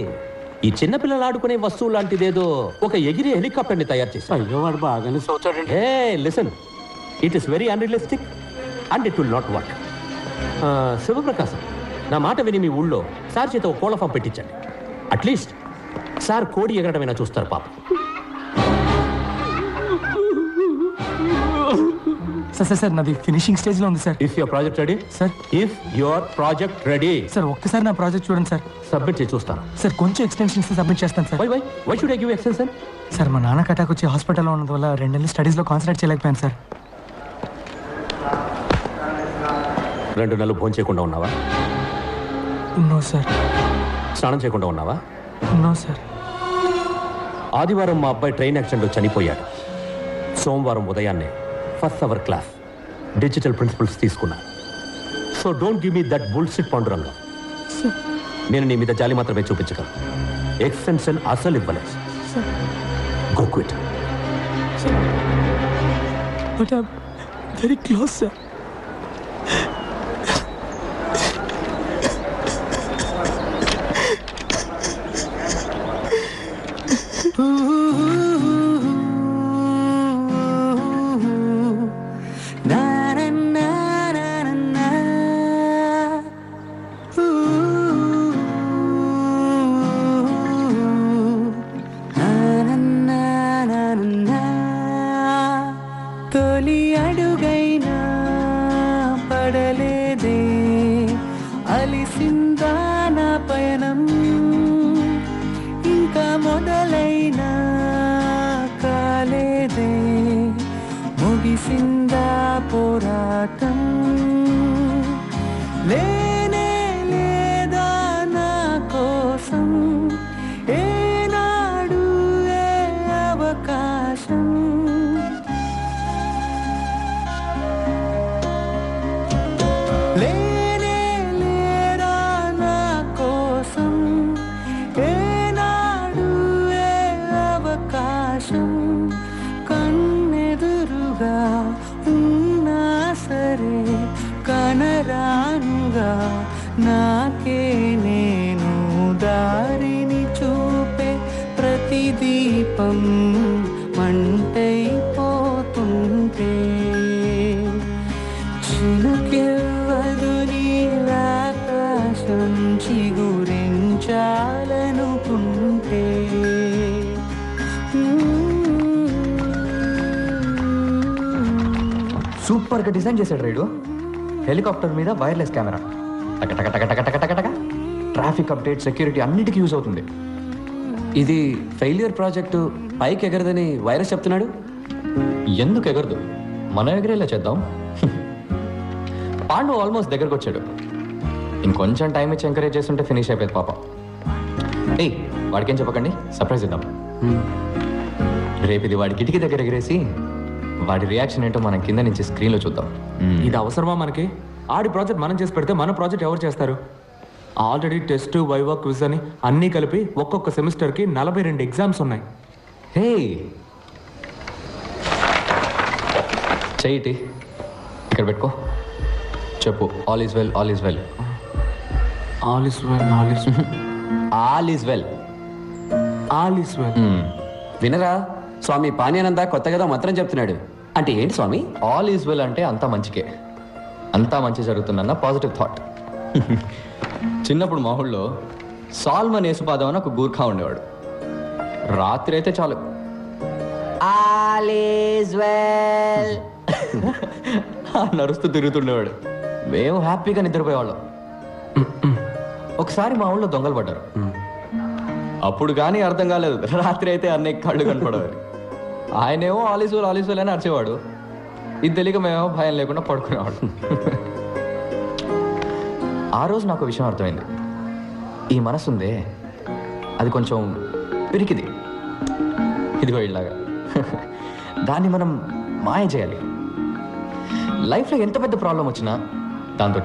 ఈ చిన్నపిల్లలు ఆడుకునే వస్తువు లాంటిదేదో ఒక ఎగిరి హెలికాప్టర్ని తయారు చేశారు. అయ్యో వాడు బాగానే సోచాడండి. ఏ listen, it is very unrealistic and it will not work. Shivaprakasam, నా మాట విని మీ ఊళ్ళో సార్ చేత ఒక కోళ్ళ ఫామ్ పెట్టించండి. అట్లీస్ట్ సార్ కోడి ఎగరడమైనా చూస్తారు పాప. సార్ నాది ఫినిషింగ్ స్టేజ్ లో ఉంది sir. If your project ready sir. If your project ready sir ఒక్కసారి నా ప్రాజెక్ట్ చూడండి సార్. సబ్మిట్ చేసి చూస్తాను. సార్ కొంచెం ఎక్స్టెన్షన్స్ సబ్మిట్ చేస్తాను sir. Why should I give extension? Sir మా నాన్నకి అటాక్ వచ్చి హాస్పిటల్లో ఉన్నందు వల్ల 2 నెలలు స్టడీస్ లో కాన్సన్ట్రేట్ చేయలేకపోయాను సార్. 2 నెలలు భోజనం చేయకుండా ఉన్నావా? No sir. స్నానం చేయకుండా ఉన్నావా? No sir. ఆదివారం మా అబ్బాయి ట్రైన్ యాక్సిడెంట్లో చనిపోయాడు. సోమవారం ఉదయాన్నే first hour class digital principles తీసుకున్నా. So don't give me that bullshit Pandurangam. నేను నీ మీద జాలి మాత్రమే చూపించగలను. ఎక్స్టెన్షన్ అసలు ఇవ్వలేదు. Go quit. But I am very close sir. తొలి అడుగైనా పడలేదే, అలిసిందా నా పయనం, ఇంకా మొదలైనా కాలేదే, ముగిసిందా పోరాటం, లేనే లేదా నా కోసం ఏనాడు ఏ అవకాశం, లేనే లేరా నా కోసం ఏనాడు ఏ అవకాశం, కన్నెదురుగా ఉన్నా సరే కనరానుగా నాకే నేను దారిని చూపే ప్రతి దీపం మంటైపోతుంటే, చినుకెవ్వదు నీలాకాశం చిగురించాలనుకుంటే, సూపర్ గా డిజైన్ చేశాడు రైడు. హెలికాప్టర్ మీద వైర్లెస్ కెమెరా, టక ట్రాఫిక్ అప్డేట్, సెక్యూరిటీ అన్నిటికీ యూజ్ అవుతుంది. ఇది ఫెయిల్యూర్ ప్రాజెక్టు, పైకి ఎగరదని వైరస్ చెప్తున్నాడు. ఎందుకు ఎగరదు? మనం ఎగరేలా చేద్దాం. పాండు ఆల్మోస్ట్ దగ్గరకు వచ్చాడు. ఇంకొంచెం టైం ఇచ్చి ఎంకరేజ్ చేస్తుంటే ఫినిష్ అయిపోయింది పాప. ఏయ్ వాడికేం చెప్పకండి, సర్ప్రైజ్ ఇద్దాం. రేపు ఇది వాడి కిటికీ దగ్గర ఎగరేసి వాడి రియాక్షన్ ఏంటో మనం కింద నుంచి స్క్రీన్లో చూద్దాం. ఇది అవసరమా మనకి? ఆడి ప్రాజెక్ట్ మనం చేసి పెడితే మన ప్రాజెక్ట్ ఎవరు చేస్తారు? ఆల్రెడీ టెస్ట్, వైవా, క్విజ్ అని అన్నీ కలిపి ఒక్కొక్క సెమిస్టర్కి 42 ఎగ్జామ్స్ ఉన్నాయి. హే చెయ్యిటి ఇక్కడ పెట్టుకో, చెప్పు. All is well, all is well, all is well, all is all is well, all is well. వినరా, స్వామి పానీయానంద కొత్తగా మంత్రం చెప్తున్నాడు. అంటే ఏంటి స్వామి? ఆల్ ఈజ్ వెల్ అంటే అంతా మంచికే, అంతా మంచి జరుగుతుందన్న పాజిటివ్ థాట్. చిన్నప్పుడు మా ఊళ్ళో సాల్మన్ యేసుపాదం అని ఒక గూర్ఖా ఉండేవాడు. రాత్రి అయితే చాలు ఆల్ ఈజ్ వెల్ నడుస్తూ తిరుగుతుండేవాడు. మేము హ్యాపీగా నిద్రపోయేవాళ్ళం. ఒకసారి మా ఊళ్ళో దొంగలు పడ్డారు. అప్పుడు కానీ అర్థం కాలేదు, రాత్రి అయితే అన్నయ్య కళ్ళు కనపడేవారు. ఆయనేమో ఆలీసులు ఆలీసులు అని అరిచేవాడు. ఇది తెలియక మేమేమో భయం లేకుండా పడుకునేవాడు. ఆ రోజు నాకు విషయం అర్థమైంది. ఈ మనసు ఉందే, అది కొంచెం పిరికిది, ఇదిగో ఇలాగా. దాన్ని మనం మాయ చేయాలి. లైఫ్లో ఎంత పెద్ద ప్రాబ్లం వచ్చినా దాంతో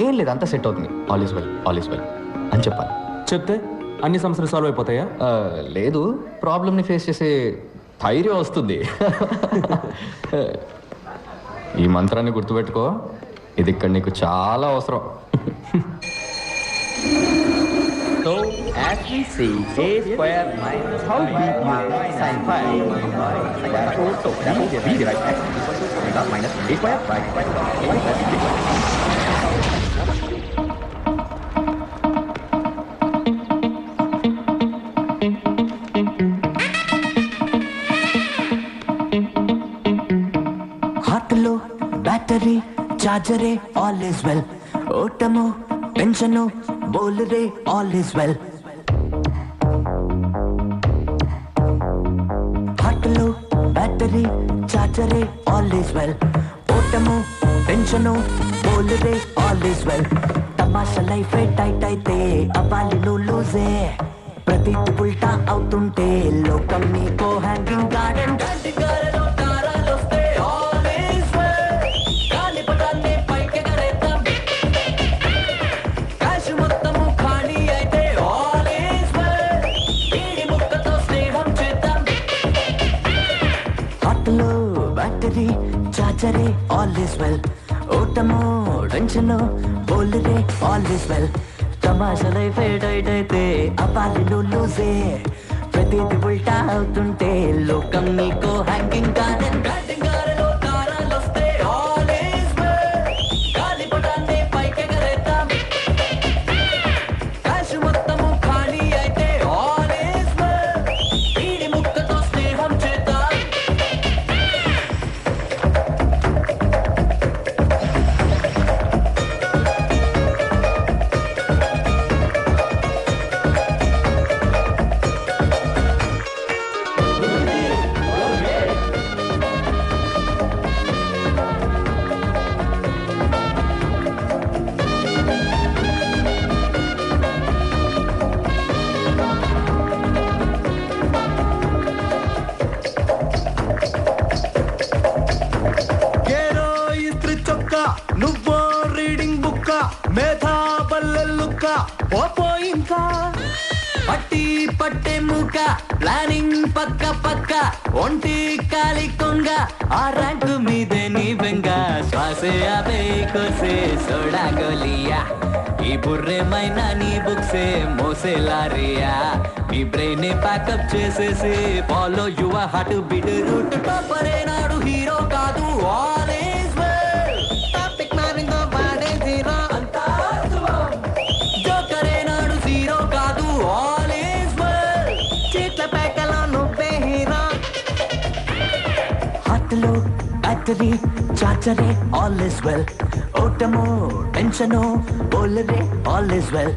ఏం లేదు, అంతా సెట్ అవుతుంది, all is well, all is well అని చెప్పాలి. చెప్తే అన్ని సమస్యలు సాల్వ్ అయిపోతాయా? లేదు, ప్రాబ్లమ్ని ఫేస్ చేసే ధైర్యం వస్తుంది. ఈ మంత్రాన్ని గుర్తుపెట్టుకో, ఇది ఇక్కడ నీకు చాలా అవసరం. So, as we see, a square minus how b sin phi square root, so therefore we derive x equal to omega minus a square by y plus b. హార్ట్లో చార్జరే ఆల్ ఇస్ వెల్ ఓటము tension బోలరే all is well హార్ట్లో battery చార్జరే all is well ఓటము tension బోలరే all is well తమాషా life tight అయితే అవ్వాలి లూజే ప్రతిది ఉల్టా అవుతుంటే లోకం నీకో హ్యాంగింగ్ గార్డెన్ బ్యాటరీ చార్జరే ఆల్ ఇస్ వెల్ ఓటము టెన్షను బోలరే ఆల్ ఇస్ వెల్ తమాషా లైఫ్ టైట్ అయితే అవ్వాలి లూజే ప్రతిది ఉల్టా అవుతుంటే లోకం నీకో హ్యాంగింగ్ గార్డెన్ నువ్వో రీడింగ్ బుక్క మేధాబల్లెల్లుక్క పోపో ఇంకా పట్టి పట్టే మూక ప్లానింగ్ పక్క పక్క ఒంటి కాలి కొంగ ఆ ర్యాంకు మీదే నీ బెంగ శ్వాసే అవే కోసే సోడా గోలియా ఈ బుర్రేమైనా నీ బుక్సే మోసే లారియా నీ బ్రెయిన్ ప్యాకప్ చేసేసి follow your heart beat route టాపరే నాడు హీరో కాదు ఆల్ ఈజ్ వెల్ టాపిక్ మారిందో వాడే జీరో అంతా జోకరే నాడు జీరో కాదు ఆల్ ఈజ్ వెల్ చీట్ల పేకలో నువ్వే హీరో హార్ట్లో బ్యాటరీ చార్జరే ఆల్ ఈజ్ వెల్ ఓటము టెన్షను బోలరే ఆల్ ఈజ్ వెల్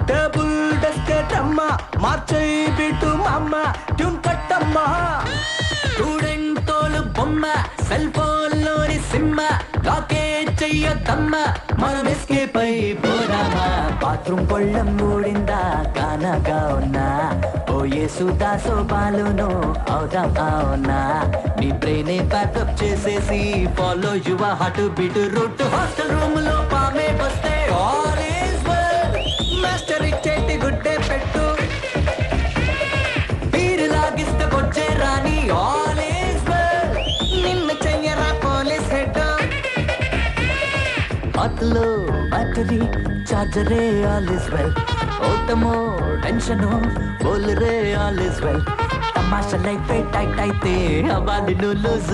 టేబుల్ డెస్కెట్ అమ్మ మార్చై బిటు అమ్మ ట్యూన్ కట్టమ్మ స్టూడెంట్ తోలు బొమ్మ సెల్ ఫోన్ లోని సిమ్మ లాకే చెయ్యొద్దమ్మ మనం ఎస్కేప్ అయిపోదామా బాత్రూమ్ కొళ్ళం మూడిందా కానగా ఉన్నా ఓ యేసుదా సోపాలును అవుదాం అవునా నీ బ్రెయిన్ ప్యాకప్ చేసేసి follow your heart beat route hostel room లో పామే వస్తే ఆల్ ఈజ్ వెల్ మాస్టర్ ఇచ్చేటి గుడ్డే పెట్టు బీరు లాగిస్తే కొచ్చే రాని ఆల్ ఈజ్ వెల్ నిన్ను చెయ్యరా పోలీస్ హెడ్ అతలో బ్యాటరీ చార్జరే ఆల్ ఈజ్ వెల్ ఓటమో టెన్షను బోలరే ఆల్ ఈజ్ వెల్ తమాషా లైఫ్ టైట్ అయితే అవ్వాలి లూజ్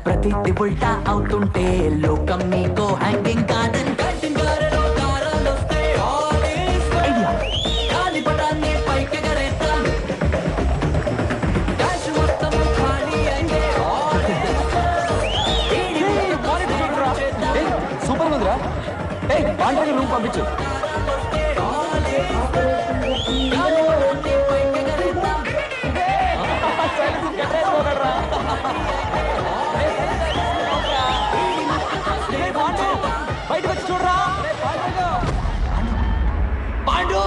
ప్రతిది ఉల్టా అవుతుంటే లోకం నీకో హ్యాంగింగ్ గార్డెన్ సూపర్ ఉందిరా పాండ్రకి రూమ్ పంపించు బయటకు వచ్చి చూడరా పాండు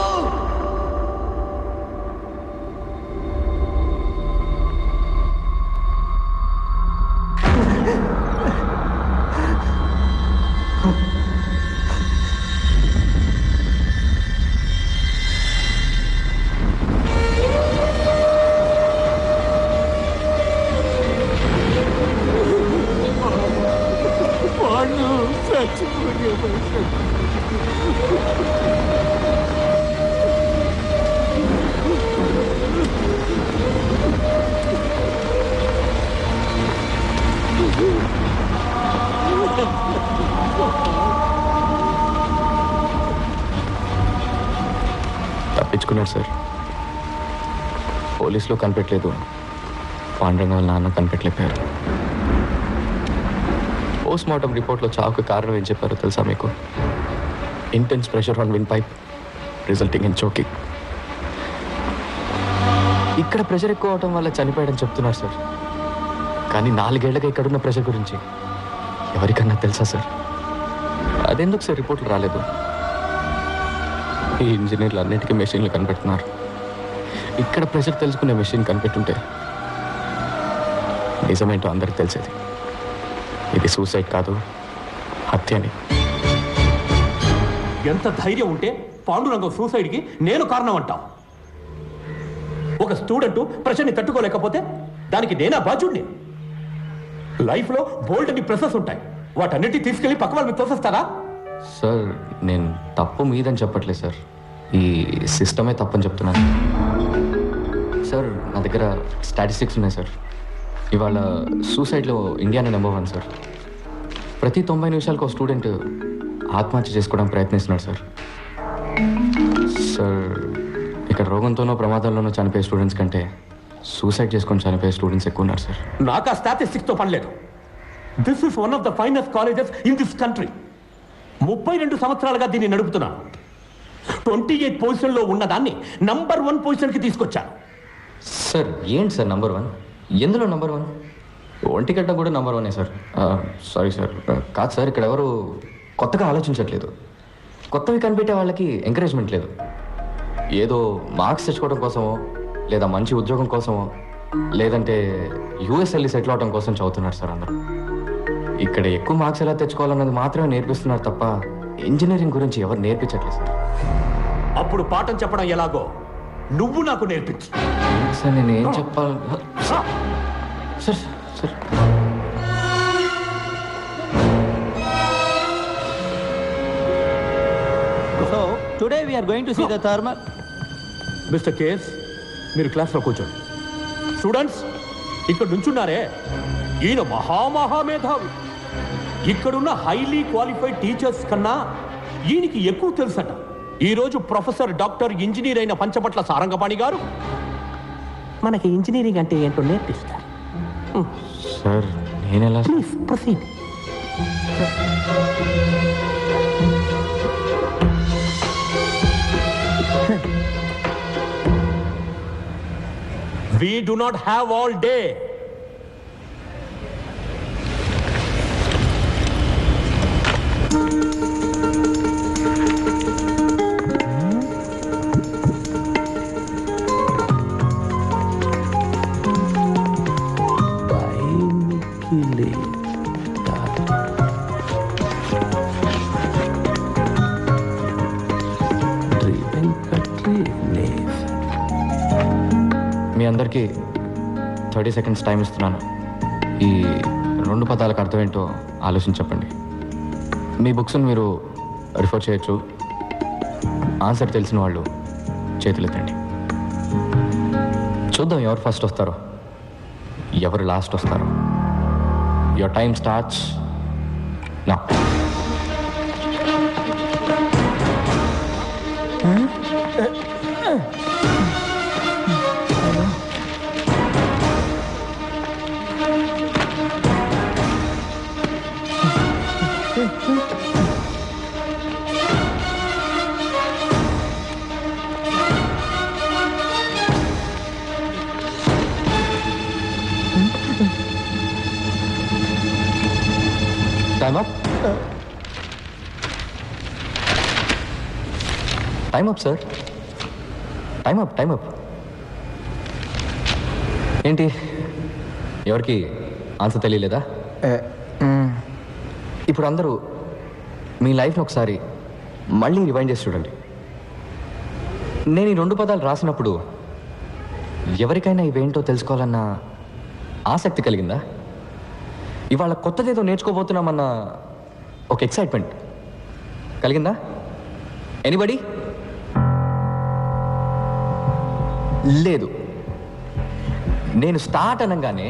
తప్పించుకున్నాడు సార్. పోలీసులో కనిపెట్టలేదు, పాండురంగ వాళ్ళ నాన్న కనిపెట్టలేకపోయారు. పోస్ట్ మార్టం రిపోర్ట్లో చావుకు కారణం ఏం చెప్పారో తెలుసా మీకు? Intense pressure on win pipe resulting in choking. ఇక్కడ ప్రెషర్ ఎక్కువ అవటం వల్ల చనిపోయాడని చెప్తున్నారు సార్. కానీ 4 ఏళ్లగా ఇక్కడున్న ప్రెషర్ గురించి ఎవరికన్నా తెలుసా సార్? అదెందుకు సార్ రిపోర్ట్లు రాలేదు? ఈ ఇంజనీర్లు అన్నిటికీ మెషిన్లు కనిపెడుతున్నారు. ఇక్కడ ప్రెషర్ తెలుసుకునే మెషిన్ కనిపెట్టుంటే నిజమేంటో అందరికి తెలిసేది. ఇది సూసైడ్ కాదు, హత్య అని. ఎంత ధైర్యం ఉంటే పాండురంగం సూసైడ్కి నేను కారణం అంటావు? ఒక స్టూడెంట్ ప్రెషర్ని తట్టుకోలేకపోతే దానికి నేనా బాధ్యుడిని? లైఫ్లో బోల్డ్ అని ప్రెషర్స్ ఉంటాయి, వాటన్నిటి తీసుకెళ్లి పక్క వాళ్ళని తోసేస్తారా? సార్ నేను తప్పు మీదని చెప్పట్లేదు సార్, ఈ సిస్టమే తప్పని చెప్తున్నాను సార్. నా దగ్గర స్టాటిస్టిక్స్ ఉన్నాయి సార్. ఇవాళ సూసైడ్లో ఇండియానే నెంబర్ 1 సార్. ప్రతి 90 నిమిషాలకు ఒక స్టూడెంట్ ఆత్మహత్య చేసుకోవడానికి ప్రయత్నిస్తున్నాడు సార్. సార్ ఇక్కడ రోగంతోనో ప్రమాదాల్లోనో చనిపోయే స్టూడెంట్స్ కంటే సూసైడ్ చేసుకొని చనిపోయే స్టూడెంట్స్ ఎక్కువ ఉన్నారు సార్. నాకు ఆ స్టాటిస్టిక్స్తో పని లేదు. This is one of the finest colleges in this country. 32 సంవత్సరాలుగా దీన్ని నడుపుతున్నాను. 28 పొజిషన్లో ఉన్నదాన్ని నంబర్ 1 పొజిషన్కి తీసుకొచ్చాను. సార్ ఏంటి సార్ నంబర్ 1? ఎందులో నంబర్ 1? ఒంటిగడ్డ కూడా నంబర్ 1 సార్. సారీ సార్, కాదు సార్, ఇక్కడ ఎవరు కొత్తగా ఆలోచించట్లేదు. కొత్తవి కనిపెట్టే వాళ్ళకి ఎంకరేజ్మెంట్ లేదు. ఏదో మార్క్స్ తెచ్చుకోవడం కోసమో, లేదా మంచి ఉద్యోగం కోసమో, లేదంటే యూఎస్ వెళ్ళి సెటిల్ అవడం కోసం చదువుతున్నారు సార్ అందరూ. ఇక్కడ ఎక్కువ మార్క్స్ ఎలా తెచ్చుకోవాలన్నది మాత్రమే నేర్పిస్తున్నారు తప్ప ఇంజనీరింగ్ గురించి ఎవరు నేర్పించట్లేదు సార్. అప్పుడు పాఠం చెప్పడం ఎలాగో నువ్వు నాకు నేర్పించు. సార్ నేను ఏం చెప్పాలి sir? Sir So today we are going to see the thermal. Mister KS, మీరు క్లాస్లో కూర్చోండి. స్టూడెంట్స్ ఇక్కడ నుంచున్నారే, ఈయన మహామహామేధావి. ఇక్కడున్న హైలీ క్వాలిఫైడ్ టీచర్స్ కన్నా ఈయనకి ఎక్కువ తెలుసట. ఈరోజు ప్రొఫెసర్ డాక్టర్ ఇంజనీర్ అయిన పంచపట్ల సారంగపాణి గారు మనకి ఇంజనీరింగ్ అంటే ఏంటో నేర్పిస్తారు. సార్ నేనెలా? Please proceed. We do not have all day. మీ అందరికీ 30 seconds టైం ఇస్తున్నాను. ఈ 2 పదాలకు అర్థం ఏంటో ఆలోచించి చెప్పండి. మీ బుక్స్ని మీరు రిఫర్ చేయొచ్చు. ఆన్సర్ తెలిసిన వాళ్ళు చేతులెత్తండి. చూద్దాం ఎవరు ఫస్ట్ వస్తారో, ఎవరు లాస్ట్ వస్తారో. Your time starts now. Time up. Time up, sir. Time up, time up. ఏంటి ఎవరికి ఆన్సర్ తెలియలేదా? ఇప్పుడు అందరూ మీ లైఫ్ని ఒకసారి మళ్ళీ రివైండ్ చేసి చూడండి. నేను ఈ 2 పదాలు రాసినప్పుడు ఎవరికైనా ఇవేంటో తెలుసుకోవాలన్న ఆసక్తి కలిగిందా? ఇవాళ కొత్తదేదో నేర్చుకోబోతున్నామన్న ఒక ఎక్సైట్మెంట్ కలిగిందా? ఎనీబడి? లేదు. నేను స్టార్ట్ అనగానే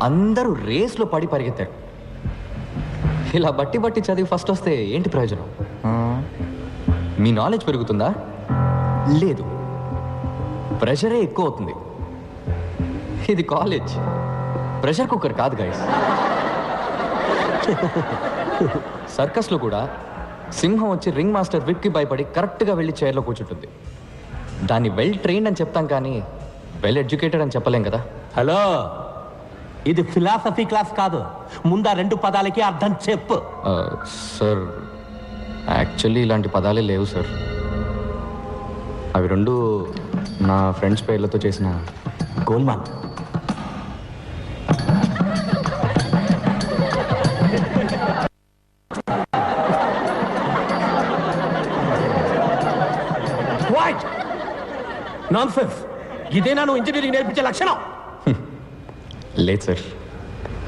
అందరూ రేస్లో పడి పరిగెత్తారు. ఇలా బట్టి చదివి ఫస్ట్ వస్తే ఏంటి ప్రయోజనం? మీ నాలెడ్జ్ పెరుగుతుందా? లేదు, ప్రెషరే ఎక్కువ అవుతుంది. ఇది కాలేజ్, ప్రెషర్ కుక్కర్ కాదు గైస్. సర్కస్లో కూడా సింహం వచ్చి రింగ్ మాస్టర్ విక్కి భయపడి కరెక్ట్గా వెళ్ళి చైర్లో కూర్చుంటుంది. దాన్ని వెల్ ట్రైన్డ్ అని చెప్తాం కానీ వెల్ ఎడ్యుకేటెడ్ అని చెప్పలేం కదా. హలో, ఇది ఫిలాసఫీ క్లాస్ కాదు. ముందు ఆ 2 పదాలకి అర్థం చెప్పు. సార్, యాక్చువల్లీ ఇలాంటి పదాలే లేవు సార్. అవి 2 నా ఫ్రెండ్స్ పేర్లతో చేసిన గోల్మాల్. నాన్సెన్స్. ఇదేనా నువ్వు ఇంజనీరింగ్ నేర్పించే లక్షణం? లేదు సార్,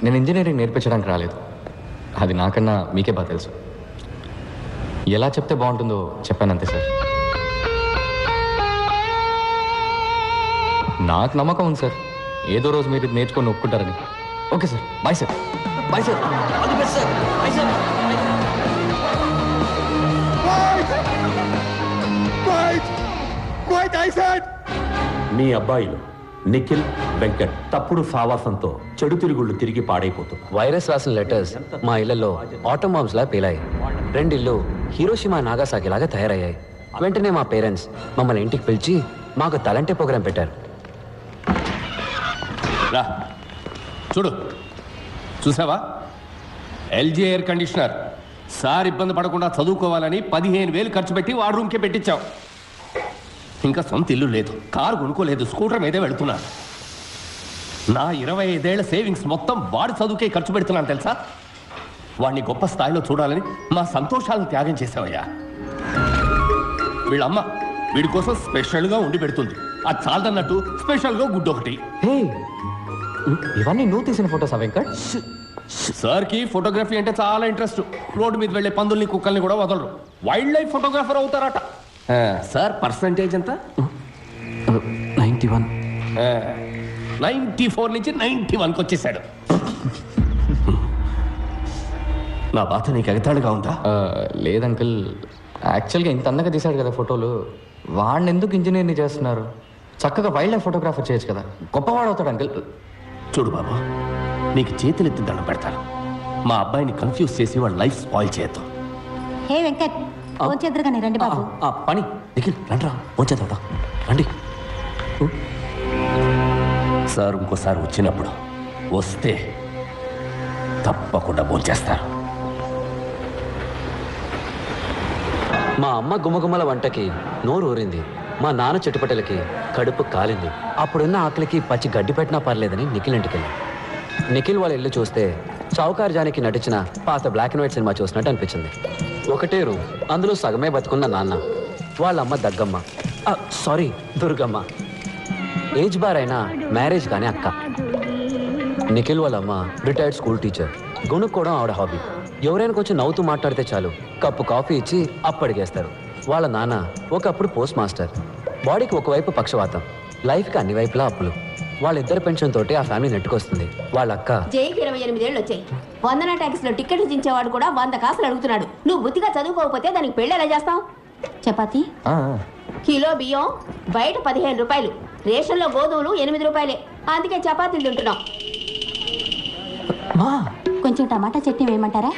నేను ఇంజనీరింగ్ నేర్పించడానికి రాలేదు. అది నాకన్నా మీకే బాగా తెలుసు. ఎలా చెప్తే బాగుంటుందో చెప్పానంతే సార్. నాకు నమ్మకం ఉంది సార్, ఏదో రోజు మీరు ఇది నేర్చుకొని ఒప్పుకుంటారని. Okay sir, bye sir. Bye sir. All the best sir. Bye sir. మీ అబ్బాయిలు నిఖిల్, వెంకట్ తప్పుడు సావాసంతో చెడు తిరుగుళ్ళు తిరిగి పాడైపోతుంది. వైరస్ రాసిన లెటర్స్ మా ఇళ్లలో ఆటో బాంబ్స్ లా పేలాయి. 2 ఇళ్ళు హీరోషిమా నాగాసాకి లాగా తయారయ్యాయి. వెంటనే మా పేరెంట్స్ మమ్మల్ని ఇంటికి పిలిచి మాకు తలంటే ప్రోగ్రాం పెట్టారు. రా చూడు, చూసావా? LG air conditioner. సార్ ఇబ్బంది పడకుండా చదువుకోవాలని 15,000 ఖర్చు పెట్టి వాడు రూమ్కే పెట్టించాం. ఇంకా సొంత ఇల్లు లేదు, కారు కొనుక్కోలేదు, స్కూటర్ మీదే వెళుతున్నాను. నా 25 ఏళ్ల సేవింగ్స్ మొత్తం వాడి చదువుకే ఖర్చు పెడుతున్నాను తెలుసా? వాడిని గొప్ప స్థాయిలో చూడాలని మా సంతోషాలను త్యాగం చేసావయ్యా. వీళ్ళమ్మ వీడి కోసం స్పెషల్గా ఉండి పెడుతుంది. అది చాలదన్నట్టు స్పెషల్గా గుడ్డు ఒకటి. ఇవన్నీ నువ్వు తీసిన ఫోటోస్ వెంకట్? సార్కి ఫోటోగ్రఫీ అంటే చాలా ఇంట్రెస్ట్. రోడ్డు మీద వెళ్ళే పందుల్ని, కుక్కల్ని కూడా వదలరు. వైల్డ్ లైఫ్ ఫోటోగ్రాఫర్ అవుతారట. సార్ పర్సంటేజ్ ఎంత? 91. 94 నుంచి 91కి వచ్చేసాడు. నా బాధ నీకు ఎగతాళిగా ఉందా? లేదంకుల్, యాక్చువల్గా ఇంత అందంగా తీశాడు కదా ఫోటోలు, వాడిని ఎందుకు ఇంజనీర్ని చేస్తున్నారు? చక్కగా వైల్డ్ లైఫ్ ఫోటోగ్రాఫర్ చేయొచ్చు కదా, గొప్పవాడు అవుతాడు అంకుల్. చూడు బాబు, నీకు చేతులెత్తి దండం పెడతాను. మా అబ్బాయిని కన్ఫ్యూజ్ చేసి వాడు లైఫ్ స్పాయిల్ చేయొద్దు. హే వెంకట్, ఫోన్ చేద్దరుగానే రండి బాబు. పని నిఖిల్ రండి రా, ఫోన్ చేద్దాం రండి. సార్ ఇంకోసారి వచ్చినప్పుడు వస్తే తప్పకుండా భోంచేస్తారు. మా అమ్మ గుమగుమల వంటకి నోరు ఊరింది. మా నాన్న చెట్టుపట్టలకి కడుపు కాలింది. అప్పుడున్న ఆకలికి పచ్చి గడ్డి పెట్టినా పర్లేదని నిఖిల్ ఇంటికి వెళ్ళాం. నిఖిల్ వాళ్ళ ఇల్లు చూస్తే చౌకార్ జానికి నటించిన పాత బ్లాక్ అండ్ వైట్ సినిమా చూసినట్టు అనిపించింది. ఒకటే రూమ్, అందులో సగమే బతుకున్న నాన్న, వాళ్ళ అమ్మ దగ్గమ్మ, సారీ దుర్గమ్మ, ఏజ్ బార్ అయినా మ్యారేజ్ కానీ అక్క. నిఖిల్ వాళ్ళ అమ్మ రిటైర్డ్ స్కూల్ టీచర్. గొనుక్కోవడం ఆవిడ హాబీ. ఎవరైనా కొంచెం నవ్వుతూ మాట్లాడితే చాలు కప్పు కాఫీ ఇచ్చి అప్పడిగేస్తారు. వాళ్ళ నాన్న ఒకప్పుడు పోస్ట్ మాస్టర్. బాడీకి ఒకవైపు పక్షవాతం, లైఫ్కి అన్ని వైపులా అప్పులు. వాళ్ళిద్దరు పెన్షన్ తోటి ఆ ఫ్యామిలీ నెట్టుకొస్తుంది. వాళ్ళ అక్క జైకి 28 ఏళ్ళు వచ్చాయి. వందన ట్యాక్స్ లో టికెట్లు దించేవాడు కూడా 100 కాసులు అడుగుతున్నాడు. నువ్వు బుద్ధిగా చదువుకోకపోతే దానికి పెళ్ళి ఎలా చేస్తావు? చపాతి కిలో బియ్యం బయట 15 రూపాయలు, రేషన్లో గోధుమలు 8 రూపాయలే. అందుకే చపాతీలు తింటున్నాం. కొంచెం టమాటా చట్నీ వేయమంటారా?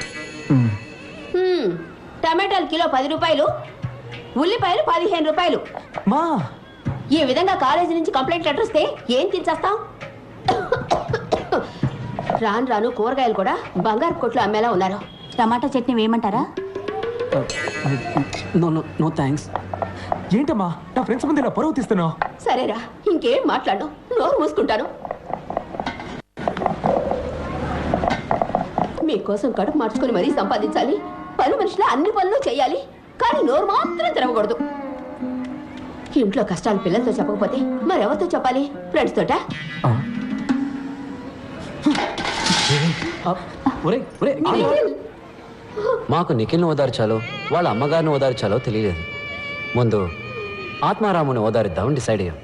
టమాటాలు కిలో 10 రూపాయలు, ఉల్లిపాయలు 15 రూపాయలు. ఈ విధంగా కాలేజీ నుంచి కంప్లైంట్ లెటర్ వస్తే ఏం తినేస్తాం? రాను రాను కూరగాయలు కూడా బంగారు కొట్లు అమ్మేలా ఉన్నారు. టమాటా చట్నీ వేయమంటారా? No thanks. ఏంటమ్మా నా ఫ్రెండ్స్ ముందు నా పరువు తీస్తున్నావు? సరేరా, ఇంకేం మాట్లాడు, నోరు మూసుకుంటాను. మీకోసం కడుపు మార్చుకుని మరీ సంపాదించాలి. పని మనుషుల అన్ని పనులు చేయాలి, కానీ నోరు మాత్రం తిరగకూడదు. ఇంట్లో కష్టాలు పిల్లలతో చెప్పకపోతే మరెవరితో చెప్పాలి? ఫ్రెండ్స్ తోట? మాకు నిఖిల్ని ఓదార్చాలో వాళ్ళ అమ్మగారిని ఓదార్చాలో తెలియలేదు. ముందు ఆత్మారాముని ఓదారిద్దామని డిసైడ్ అయ్యాం.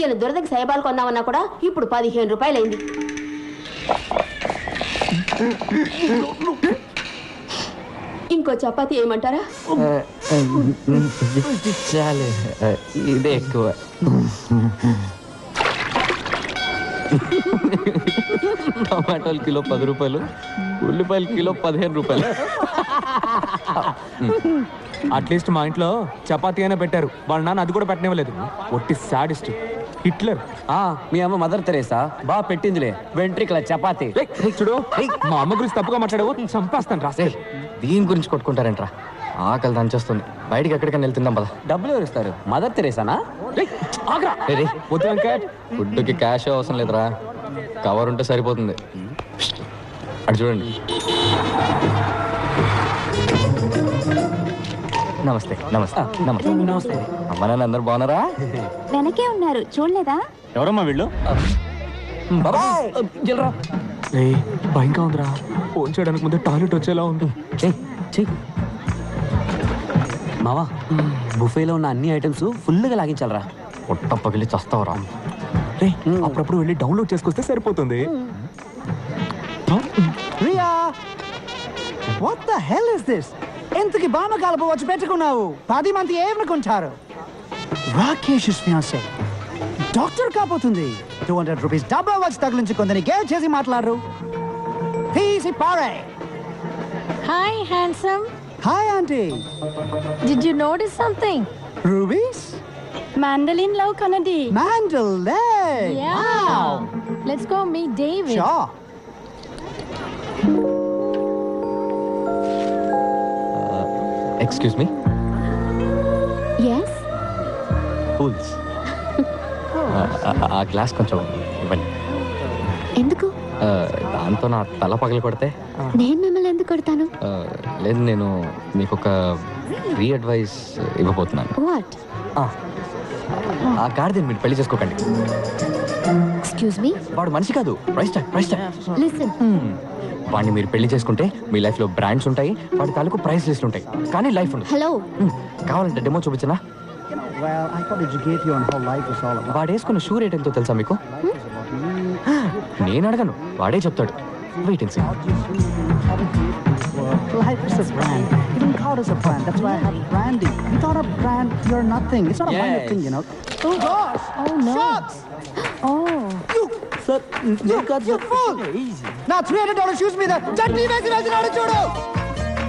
ఈయన దురదకి సైబాలు కొందామన్నా కూడా ఇప్పుడు 15 రూపాయలైంది. ఇంకో చపాతీ ఏమంటారా? చాలే, ఇదే ఎక్కువ. టమాటోలు కిలో 10 రూపాయలు, ఉల్లిపాయలు కిలో 15 రూపాయలు. అట్లీస్ట్ మా ఇంట్లో చపాతీ అయినా పెట్టారు, వాళ్ళ నాన్న అది కూడా పెట్టనివ్వలేదు. ఒట్టి సాడిస్ట్ హిట్లర్. మీ అమ్మ మదర్ తెరేసా బాగా పెట్టిందిలే వెంట్రికల చపాతీ. చూడు, మా అమ్మ గురించి తప్పుగా మాట్లాడావు, చంపేస్తాను రాసే. దీని గురించి కొట్టుకుంటారంట్రా, ఆకలి దంచేస్తుంది. బయటికి ఎక్కడికైనా వెళ్తుందాం పద. డబ్బులు ఎవరు ఇస్తారు? మదర్ తెరేసానా? ఫుడ్కి క్యాష్ అవసరం లేదురా, కవర్ ఉంటే సరిపోతుంది. అటు చూడండి. నమస్తే నమస్తే నమస్తే నమస్తే. అమ్మ నాన్న అందరు బాగున్నారా? వెనకే ఉన్నారు, చూడలేదా? ఎవరమ్మా వీళ్ళు? భయంగా ఉందిరా, ఫోన్ చేయడానికి ముందే టాయిలెట్ వచ్చేలా ఉంది. మావా, బుఫేలో ఉన్న అన్ని ఐటమ్స్ ఫుల్గా లాగించాలరా. పొట్ట పగిలి చస్తావరా. అప్పుడప్పుడు వెళ్ళి డౌన్లోడ్ చేసుకొస్తే సరిపోతుంది. Riya, what the hell is this? ఎంతకి బామ కలుపు వచ్చి పెట్టుకున్నావు? 10 మంది ఏమనుకుంటారు? రాకేష్ ఫియాన్సే డాక్టర్ కాబోతుంది. 200 రూపీస్ డబ్బా వచ్చి తగిలించుకుందని గేల్ చేసి మాట్లాడరు. తీసి పారే. Hi, handsome. Hi, auntie. Did you notice something? Rubies? Mandolin love Kanadi. Mandolin. Yeah. Wow. Let's go meet David. Sure. Excuse me. Yes. Cools. ఆ గ్లాస్ కొంచెం ఇవ్వండి. ఎందుకు? దాంతో నా తల పగలు కొడితే. నేను మిమ్మల్ని ఎందుకు కొడతాను? లేదు, నేను మీకు ఒక ఫ్రీ అడ్వైస్ ఇవ్వబోతున్నాను. వాట్? ఆ గాడిదని మీరు పెళ్లి చేసుకోకండి. Excuse me. వాడు మనిషి కాదు, ప్రైస్ ట్యాగ్. లిసన్. వాడిని మీరు పెళ్లి చేసుకుంటే మీ లైఫ్లో బ్రాండ్స్ ఉంటాయి, వాడి తాలూకు ప్రైస్ లిస్ట్ ఉంటాయి, కానీ లైఫ్ ఉండదు. హలో, కావాలంటే demo చూపించనా? Well, I thought educate you on how life is all about. వాడు వేసుకున్న షూ రేట్ ఎంతో తెలుసా మీకు? నేను అడగను, వాడే చెప్తాడు. Wait and see. Life is a brand. Even God is a brand. That's why I have branding. Without a brand, you're nothing. It's not a minor thing, you know. Oh gosh! Oh no! Shots! Oh. Sir, you fool! Now $300 shoes మీద చట్నీ వేసినాడు చూడు.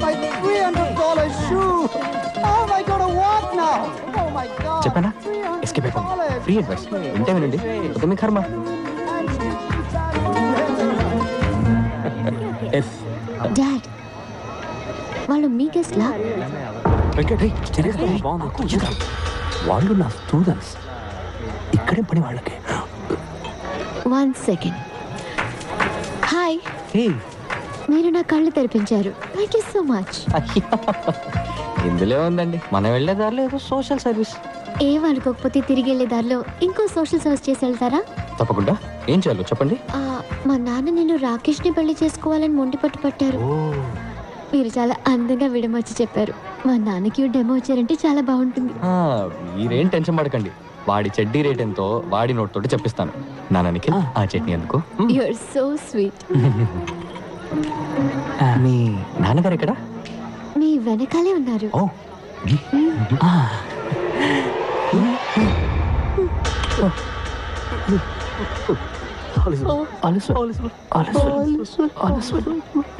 My $300 shoe. Oh my God, what now? Oh my God. చెప్పానా? Escape అయిపోయింది. Free advice వింటే వినండి, పోతే మీ కర్మ. Dad, వాళ్ళు మీ గెస్ట్లా? వాళ్ళు నా స్టూడెంట్స్, ఇక్కడే పని వాళ్ళకి. 1 second. హాయ్. మీరు నా కళ్ళు తెరిపించారు. Thank you so much. ఇందులో ఉందండి, మనం వెళ్ళే దారిలో ఏదో సోషల్ సర్వీస్. ఏమనుకోకపోతే తిరిగి వెళ్ళే దారిలో ఇంకో సోషల్ సర్వీస్ చేసి వెళ్తారా? తప్పకుండా. ఏం చేయాలో చెప్పండి. మా నాన్న నేను రాకేష్ని పెళ్లి చేసుకోవాలని మొండి పట్టారు. మీరు చాలా అందంగా విడమర్చి చెప్పారు. మా నాన్నకి డెమో వచ్చారంటే చాలా బాగుంటుంది. మీరేం టెన్షన్ పడకండి, వాడి చెడ్డీ రేట్ ఎంతో వాడి నోట్ తోటి చెప్పిస్తాను. నాన్న నిఖిల్, ఆ చట్నీ ఎందుకు? You are so sweet. మీ నాన్నగారు ఎక్కడ? మీ వెనకాలే ఉన్నారు.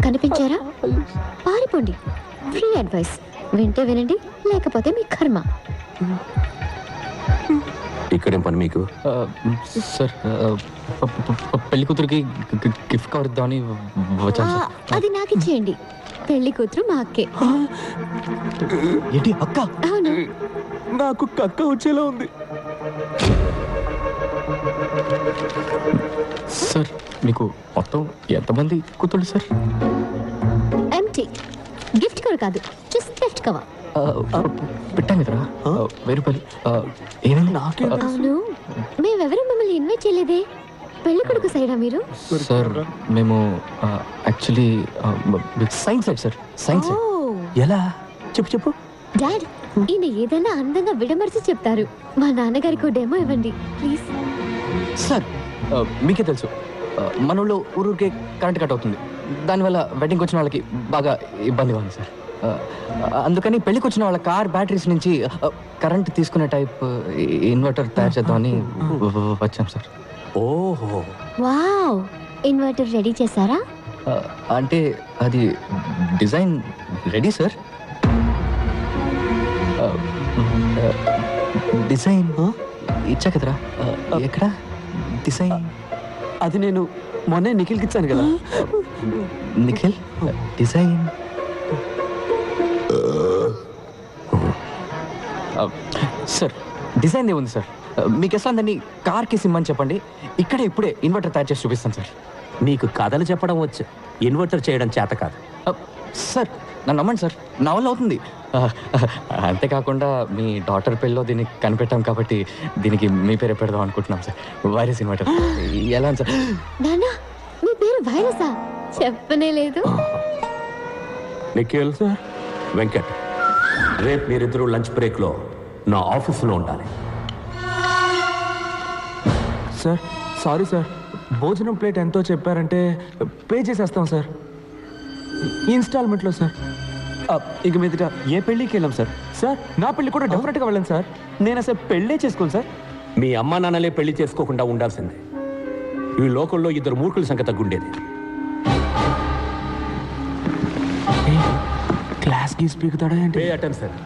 కనిపించారా? పారిపోండి. ఫ్రీ అడ్వైస్ వింటే వినండి, లేకపోతే మీ కర్మ. ఇక్కడేం పని మీకు? సార్, పెళ్లి కూతురికి గిఫ్ట్ కవర్ ఇద్దామని వచ్చాను సార్. అది నాకు ఇచ్చేయండి. పెళ్లి కూతురు మా అక్కే. ఏంటి అక్క? అవును. నాకు కక్క వచ్చేలా ఉంది. సార్, మీకు మొత్తం ఎంతమంది కూతుళ్ళు సార్? ఎంటీ. గిఫ్ట్ కవర్ కాదు, జస్ట్ గిఫ్ట్ కవర్. పెట్టాను కదరా, 1000 రూపాయలు. ఏమైంది? అవును, మేమెవరూ మిమ్మల్ని ఇన్వైట్ చేయలేదే. పెళ్లి కొడుకు సైడా మీరు? సార్, మేము actually science side sir. Science. ఎలా? చెప్పు. డాడ్, ఈయన ఏదైనా అందంగా విడమర్చి చెప్తారు. మా నాన్నగారికి డెమో ఇవ్వండి ప్లీజ్. సార్ మీకే తెలుసు మన ఊళ్ళో ఊరికే కరెంట్ కట్ అవుతుంది. దానివల్ల వెడ్డింగ్కి వచ్చిన వాళ్ళకి బాగా ఇబ్బందిగా ఉంది సార్. అందుకని పెళ్ళికి వచ్చిన వాళ్ళ కార్ బ్యాటరీస్ నుంచి కరెంట్ తీసుకునే టైప్ ఇన్వర్టర్ తయారు చేద్దామని వచ్చాం సార్. ఓహో, వావ్, ఇన్వర్టర్ రెడీ చేశారా? అంటే అది డిజైన్ రెడీ సార్. డిజైన్ ఇచ్చా కదరా, ఎక్కడ డిజైన్? అది నేను మొన్నే నిఖిల్కి ఇచ్చాను కదా. నిఖిల్ డిజైన్ సార్, డిజైన్ ఏముంది సార్? మీకు ఎట్లా దాన్ని కార్కి సిమ్మని చెప్పండి, ఇక్కడే ఇప్పుడే ఇన్వర్టర్ తయారు చేసి చూపిస్తాను సార్. నీకు కథలు చెప్పడం వచ్చు, ఇన్వర్టర్ చేయడం చేత కాదు. సార్ నన్ను నమ్మండి సార్, నా వల్ల అవుతుంది. అంతేకాకుండా మీ డాటర్ పెళ్ళిలో దీన్ని కనిపెట్టాం కాబట్టి దీనికి మీ పేరే పెడదాం అనుకుంటున్నాం సార్. వైరస్ ఇన్వర్టర్ ఎలా సార్? నానా మీ పేరు వైరసా? చెప్పనే లేదు. నిఖిల్ సార్, వెంకట్, రేపు మీరిద్దరూ లంచ్ బ్రేక్లో నా ఆఫీసులో ఉండాలి. సార్ సారీ సార్, భోజనం ప్లేట్ ఎంతో చెప్పారంటే పే చేసేస్తాం సార్, ఇన్స్టాల్మెంట్లో సార్. ఇక మీదట ఏ పెళ్ళికి వెళ్ళాం సార్. సార్ నా పెళ్ళి కూడా డెఫినెట్గా వెళ్ళండి సార్. నేను అసలు పెళ్ళే చేసుకోను సార్. మీ అమ్మా నాన్నలే పెళ్లి చేసుకోకుండా ఉండాల్సిందే. ఈ లోకంలో ఇద్దరు మూర్ఖుల సంఖ్య తగ్గుండేది. క్లాస్ గీస్ పీకుతాడా ఏంటి? Pay attention.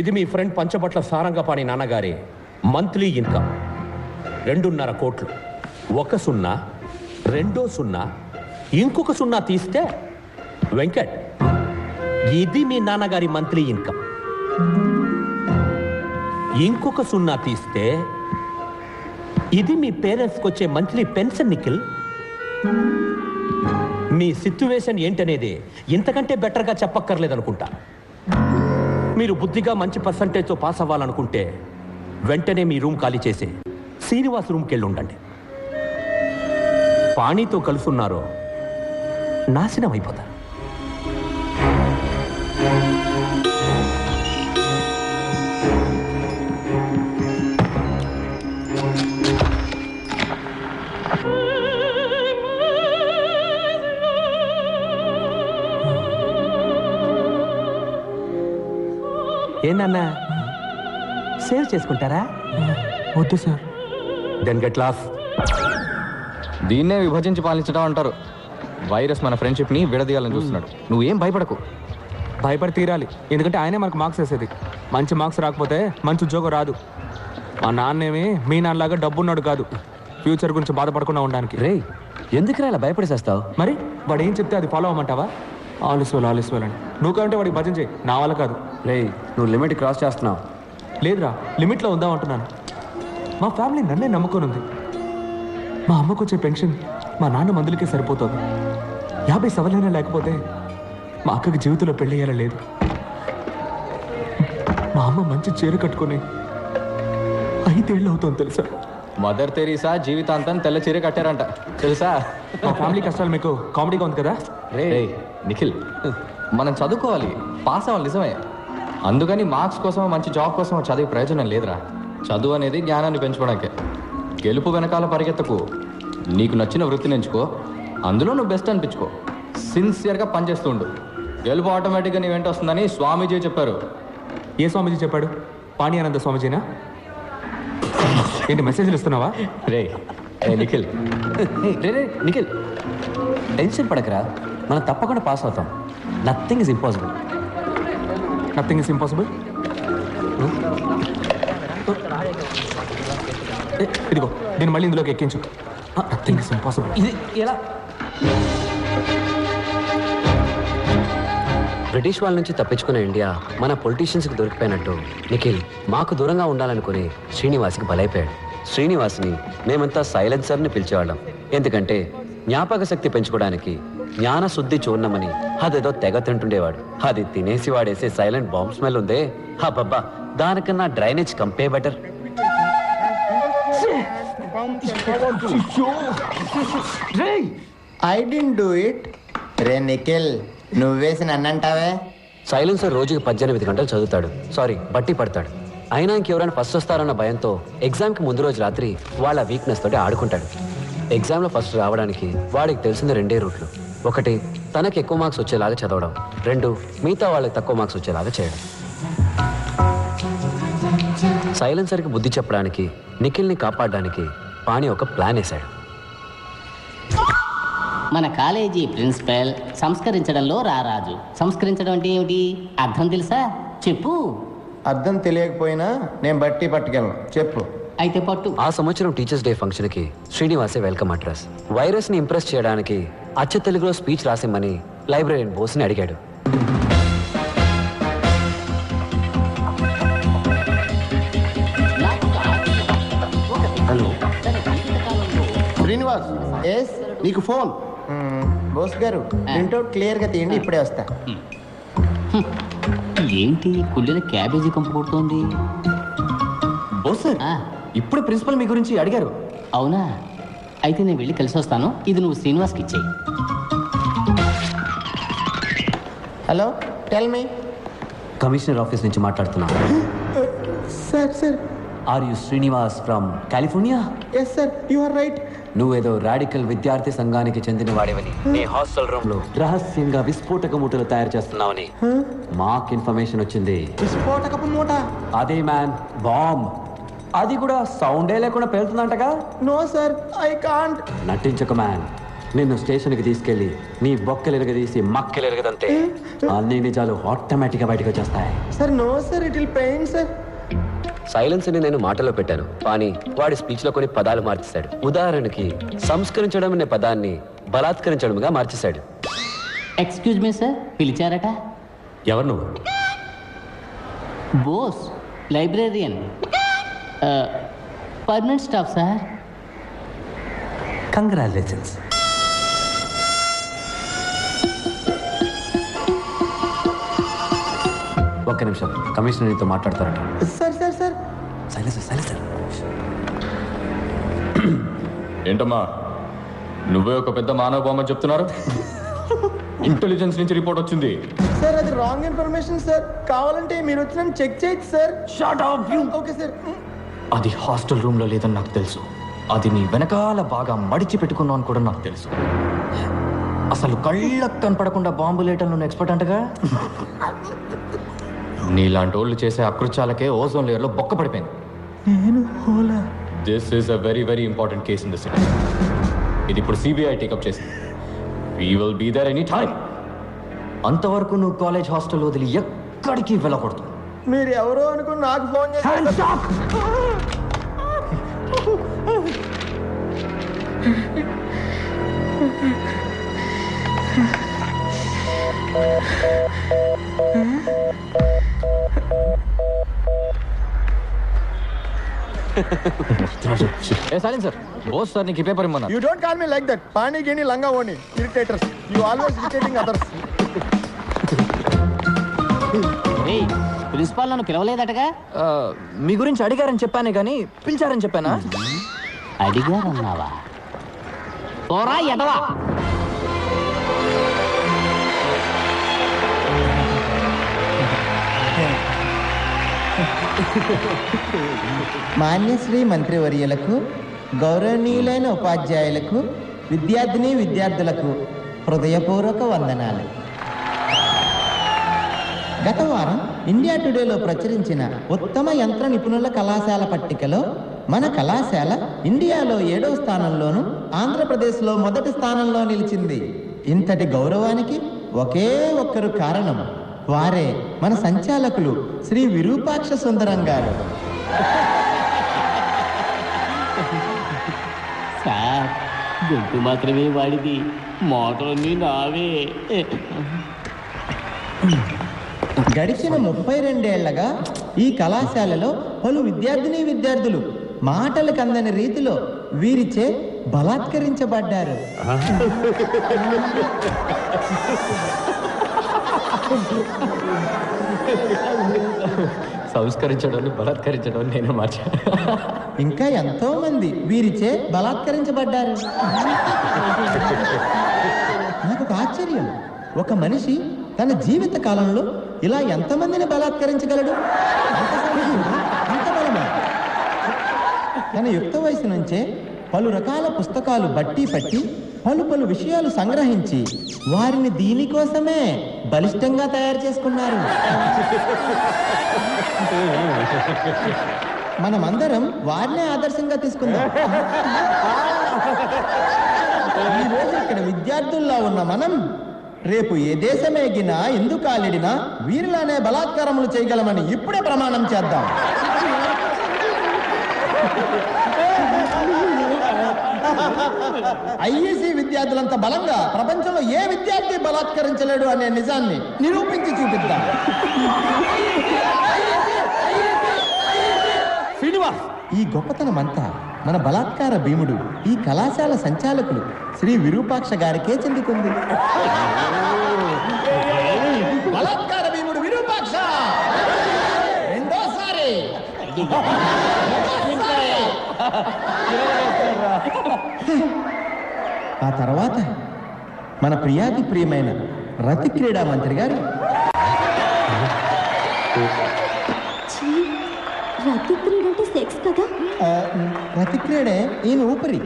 ఇది మీ ఫ్రెండ్ పంచబట్ల సారంగపాణి నాన్నగారి మంత్లీ ఇన్కమ్ 2.5 కోట్లు. 1 సున్నా, 2 సున్నా, ఇంకొక సున్నా తీస్తే వెంకట్, ఇది మీ నాన్నగారి మంత్లీ ఇన్కమ్. ఇంకొక సున్నా తీస్తే ఇది మీ పేరెంట్స్కి వచ్చే మంత్లీ పెన్షన్. నిఖిల్, మీ సిచ్యువేషన్ ఏంటనేది ఇంతకంటే బెటర్గా చెప్పక్కర్లేదనుకుంటా. మీరు బుద్ధిగా మంచి పర్సంటేజ్తో పాస్ అవ్వాలనుకుంటే వెంటనే మీ రూమ్ ఖాళీ చేసి శ్రీనివాస్ రూమ్కి వెళ్ళి ఉండండి. పాణితో కలుసున్నారో నాశనం అయిపోతారు. ఏందన్నా సేవ్ చేసుకుంటారా? వద్దు సార్. Then get lost. దీన్నే విభజించి పాలించడం అంటారు. వైరస్ మన ఫ్రెండ్షిప్ని విడదీయాలని చూస్తున్నాడు. నువ్వేం భయపడకు. భయపడి తీరాలి, ఎందుకంటే ఆయనే మనకు మార్క్స్ వేసేది. మంచి మార్క్స్ రాకపోతే మంచి ఉద్యోగం రాదు. మా నాన్నేమి మీ నాన్నలాగా డబ్బున్నాడు కాదు, ఫ్యూచర్ గురించి బాధపడకుండా ఉండడానికి. రే, ఎందుకురా ఇలా భయపడేసేస్తావు? మరి వాడు ఏం చెప్తే అది ఫాలో అవ్వమంటావా? ఆలిస్ వెల్ అని నువ్వు కంటే వాడికి భజన చేయి, నా వల్ల కాదు. రే, నువ్వు లిమిట్ క్రాస్ చేస్తున్నావు. లేదురా, లిమిట్లో ఉందాం అంటున్నాను. మా ఫ్యామిలీ నన్నే నమ్ముకొని ఉంది. మా అమ్మకు వచ్చే పెన్షన్ మా నాన్న మందులకే సరిపోతుంది. 50 సవలైనా లేకపోతే మా అక్కకి జీవితంలో పెళ్ళయ్యేలా లేదు. మా అమ్మ మంచి చీర కట్టుకొని 5 ఏళ్ళు అవుతుంది తెలుసా? మదర్ తెరీసా జీవితాంతం తెల్ల చీర కట్టారంట తెలుసా? మా ఫ్యామిలీ కష్టాలు మీకు కామెడీగా ఉంది కదా? రే నిఖిల్, మనం చదువుకోవాలి, పాస్ అవ్వాలి నిజమే. అందుకని మార్క్స్ కోసం మంచి జాబ్ కోసం చదివే ప్రయోజనం లేదురా. చదువు అనేది జ్ఞానాన్ని పెంచుకోవడానికే. గెలుపు వెనకాల పరిగెత్తకు. నీకు నచ్చిన వృత్తిని ఎంచుకో, అందులో నువ్వు బెస్ట్ అనిపించుకో, సిన్సియర్గా పనిచేస్తూ ఉండు. గెలుపు ఆటోమేటిక్గా నీ వెంట వస్తుందని స్వామీజీ చెప్పారు. ఏ స్వామీజీ చెప్పాడు? పాణియానంద స్వామీజీనా? ఏంటి మెసేజ్లు ఇస్తున్నావా? రే నిఖిల్, రే నిఖిల్, టెన్షన్ పడకరా, మనం తప్పకుండా పాస్ అవుతాం. Nothing is impossible. Nothing is impossible. ఇదిగో దీన్ని మళ్ళీ ఇందులోకి ఎక్కించు. Nothing is impossible. ఇది ఎలా? బ్రిటిష్ వాళ్ళ నుంచి తప్పించుకున్న ఇండియా మన పొలిటీషియన్స్కి దొరికిపోయినట్టు నిఖిల్ మాకు దూరంగా ఉండాలనుకుని శ్రీనివాస్కి బలైపోయాడు. శ్రీనివాస్ని మేమంతా సైలెన్సర్ని పిలిచేవాళ్ళం. ఎందుకంటే జ్ఞాపక శక్తి పెంచుకోవడానికి జ్ఞాన శుద్ధి చూర్ణమని అదేదో తెగ తింటుండేవాడు. అది తినేసి వాడేసే సైలెంట్ బాంబ్ స్మెల్ ఉందే, హబ్బబ్బా, దానికన్నా డ్రైనేజ్ కంపే better. I don't do it. రే నిఖిల్, నువ్వేసి నన్నంటావే. సైలెన్సర్ రోజుకి 18 గంటలు చదువుతాడు, సారీ బట్టి పడతాడు. అయినా ఇంకెవరైనా ఫస్ట్ వస్తారన్న భయంతో ఎగ్జామ్కి ముందు రోజు రాత్రి వాళ్ళ వీక్నెస్ తోటి ఆడుకుంటాడు. ఎగ్జామ్లో ఫస్ట్ రావడానికి వాడికి తెలిసిన 2 రూట్లు. ఒకటి, తనకి ఎక్కువ మార్క్స్ వచ్చేలాగా చదవడం. 2, మిగతా వాళ్ళకి తక్కువ మార్క్స్ వచ్చేలాగా చేయడం. సైలెన్సర్కి బుద్ధి చెప్పడానికి, నిఖిల్ని కాపాడడానికి పాణి ఒక ప్లాన్ వేశాడు. మన కాలేజీ ప్రిన్సిపల్ సంస్కరించడంలో రారాజు. సంస్కరించడం అంటే ఏమిటి? అర్థం తెలుసా? చెప్పు. అర్థం తెలియకపోయినా నేను బట్టి పట్టుకెళ్ళను. చెప్పు. అయితే పట్టు. ఆ సంవత్సరం టీచర్స్ డే ఫంక్షన్కి శ్రీనివాసే వెల్కమ్ అడ్రస్. వైరస్ని ఇంప్రెస్ చేయడానికి అచ్చ తెలుగులో స్పీచ్ రాసిమ్మని లైబ్రరీన్ బోస్ని అడిగాడు. హలో శ్రీనివాస్. ఎస్, నీకు ఫోన్. బోస్ గారు, ప్రింట్అవుట్ క్లియర్గా తీయండి, ఇప్పుడే వస్తా. ఏంటి కుళ్ళిన క్యాబేజీ కంపు కొడుతోంది? బోస్ సార్, ఇప్పుడు ప్రిన్సిపల్ మీ గురించి అడిగారు. అవునా? అయితే నేను వెళ్ళి కలిసి వస్తాను. ఇది నువ్వు శ్రీనివాస్కి ఇచ్చేయి. Hello, tell me. Commissioner office నుంచి మాట్లాడుతున్నా. Sir. Are you Srinivas from California? Yes sir, you are right. నువ్వేదో రాడికల్ విద్యార్థి సంఘానికి చెందిన వాడివని, నీ హాస్టల్ రూమ్ లో రహస్యంగా విస్ఫోటక మూటలు తయారు చేస్తున్నావని మాకు ఇన్ఫర్మేషన్ వచ్చింది. విస్ఫోటకపు మూట? అదే మ్యాన్, బాంబ్. అది కూడా సౌండే లేకుండా పేలుతుందంటగా? No sir, I can't. నటించక మ్యాన్. నిన్ను స్టేషన్కి తీసుకెళ్లి నీ బొక్కలు ఎరగదీసి మక్కలు ఎరగదంతే అన్ని నిజాలు ఆటోమేటిక్గా బయటకు వచ్చేస్తాయి. Sir no sir, it will pain sir. సైలెన్స్ని నేను మాటలో పెట్టాను, కానీ వాడి స్పీచ్లో కొన్ని పదాలు మార్చేశాడు. ఉదాహరణకి సంస్కరించడం అనే పదాన్ని బలాత్కరించడంగా మార్చేశాడు. ఎక్స్క్యూజ్ మీ సార్, పిలిచారట? ఎవరు నువ్వు? Bose, librarian, permanent staff sir. Congratulations. ఒక్క నిమిషం, కమిషనర్ నీతో మాట్లాడతారట. సార్. సైలెన్స్. ఏంటమ్మా, నువ్వే ఒక పెద్ద మానవ బొమ్మ చెప్తున్నారు? ఇంటెలిజెన్స్ నుంచి రిపోర్ట్ వచ్చింది. సార్ అది రాంగ్ ఇన్ఫర్మేషన్ సార్. కావాలంటే మీరు వచ్చిన చెక్ చేయొచ్చు sir. Shut up you. Okay sir. అది హాస్టల్ రూమ్ లో లేదని నాకు తెలుసు. అది నీ వెనకాల బాగా మడిచి పెట్టుకున్నావు అని కూడా నాకు తెలుసు. అసలు కళ్ళకు కనపడకుండా బాంబు లేయటంలో ఎక్స్పర్ట్ అంటగా? నీలాంటి వాళ్ళు చేసే అకృత్యాలకే ఓజోన్ లేయర్లో బొక్క పడిపోయింది. This is a very very important case in the city. ఇది ఇప్పుడు సిబిఐ టేకప్ చేసింది. We will be there any time. అంతవరకు నువ్వు కాలేజ్ హాస్టల్ వదిలి ఎక్కడికి వెళ్ళకూడదు. మీరు ఎవరో అనుకుని నాకు ఫోన్ చేశారు. ఏ సైలెన్సర్, బోస్ సార్ నీకు ఈ paper ఇమ్మన్నా. You don't call me like that. Pani geni langa oni. Irritators. You always irritating others. Principal నన్ను పిలవలేదటగా? మీ గురించి అడిగారని చెప్పానే కానీ పిలిచారని చెప్పానా? అడిగారన్నావా? పోరా ఎడవా. మాన్యశ్రీ మంత్రివర్యులకు, గౌరవనీయులైన ఉపాధ్యాయులకు, విద్యార్థులకు హృదయపూర్వక వందనాలు. గత వారం ఇండియా టుడేలో ప్రచురించిన ఉత్తమ యంత్ర నిపుణుల కళాశాల పట్టికలో మన కళాశాల ఇండియాలో 7వ స్థానంలోను, ఆంధ్రప్రదేశ్లో మొదటి స్థానంలో నిలిచింది. ఇంతటి గౌరవానికి ఒకే ఒక్కరు కారణం. వారే మన సంచాలకులు శ్రీ విరూపాక్ష సుందరం గారు. సార్, గొంతు మాత్రమే వాడిది, మోటార్ని నావే. గడిచిన 32 ఏళ్లగా ఈ కళాశాలలో పలు విద్యార్థులు మాటలకు అందని రీతిలో వీరిచే బలాత్కరించబడ్డారు. సంస్కరించడం బలాత్కరించడం నేను మార్చా. ఇంకా ఎంతో మంది వీరిచే బలాత్కరించబడ్డారు. నాకు ఒక ఆశ్చర్యం, ఒక మనిషి తన జీవిత కాలంలో ఇలా ఎంతమందిని బలాత్కరించగలడు? అంత బలమా? తన యుక్త వయసు నుంచే పలు రకాల పుస్తకాలు బట్టి పట్టి పలు విషయాలు సంగ్రహించి వారిని దీనికోసమే బలిష్టంగా తయారు చేసుకున్నారు. మనమందరం వారినే ఆదర్శంగా తీసుకుందాం. ఈరోజు ఇక్కడ విద్యార్థుల్లో ఉన్న మనం రేపు ఏ దేశమేగినా ఎందుకు కాలిడినా వీరిలానే బలాత్కారములు చేయగలమని ఇప్పుడే ప్రమాణం చేద్దాం. ఐఈసీ విద్యార్థులంత బలంగా ప్రపంచంలో ఏ విద్యార్థి బలాత్కరించలేడు అనే నిజాన్ని నిరూపించి చూపిద్దాం. శ్రీనివాస్, ఈ గొప్పతనమంతా మన బలాత్కార భీముడు ఈ కళాశాల సంచాలకులు శ్రీ విరూపాక్ష గారికే చెందుతుంది. బలాత్కార భీముడు విరూపాక్ష రెండోసారి. ఆ తర్వాత మన ప్రియాతి ప్రియమైన రతి క్రీడా మంత్రి గారు రతి క్రీడ అంటే సెక్స్ కదా? రతి క్రీడే ఈయన ఊపిరి.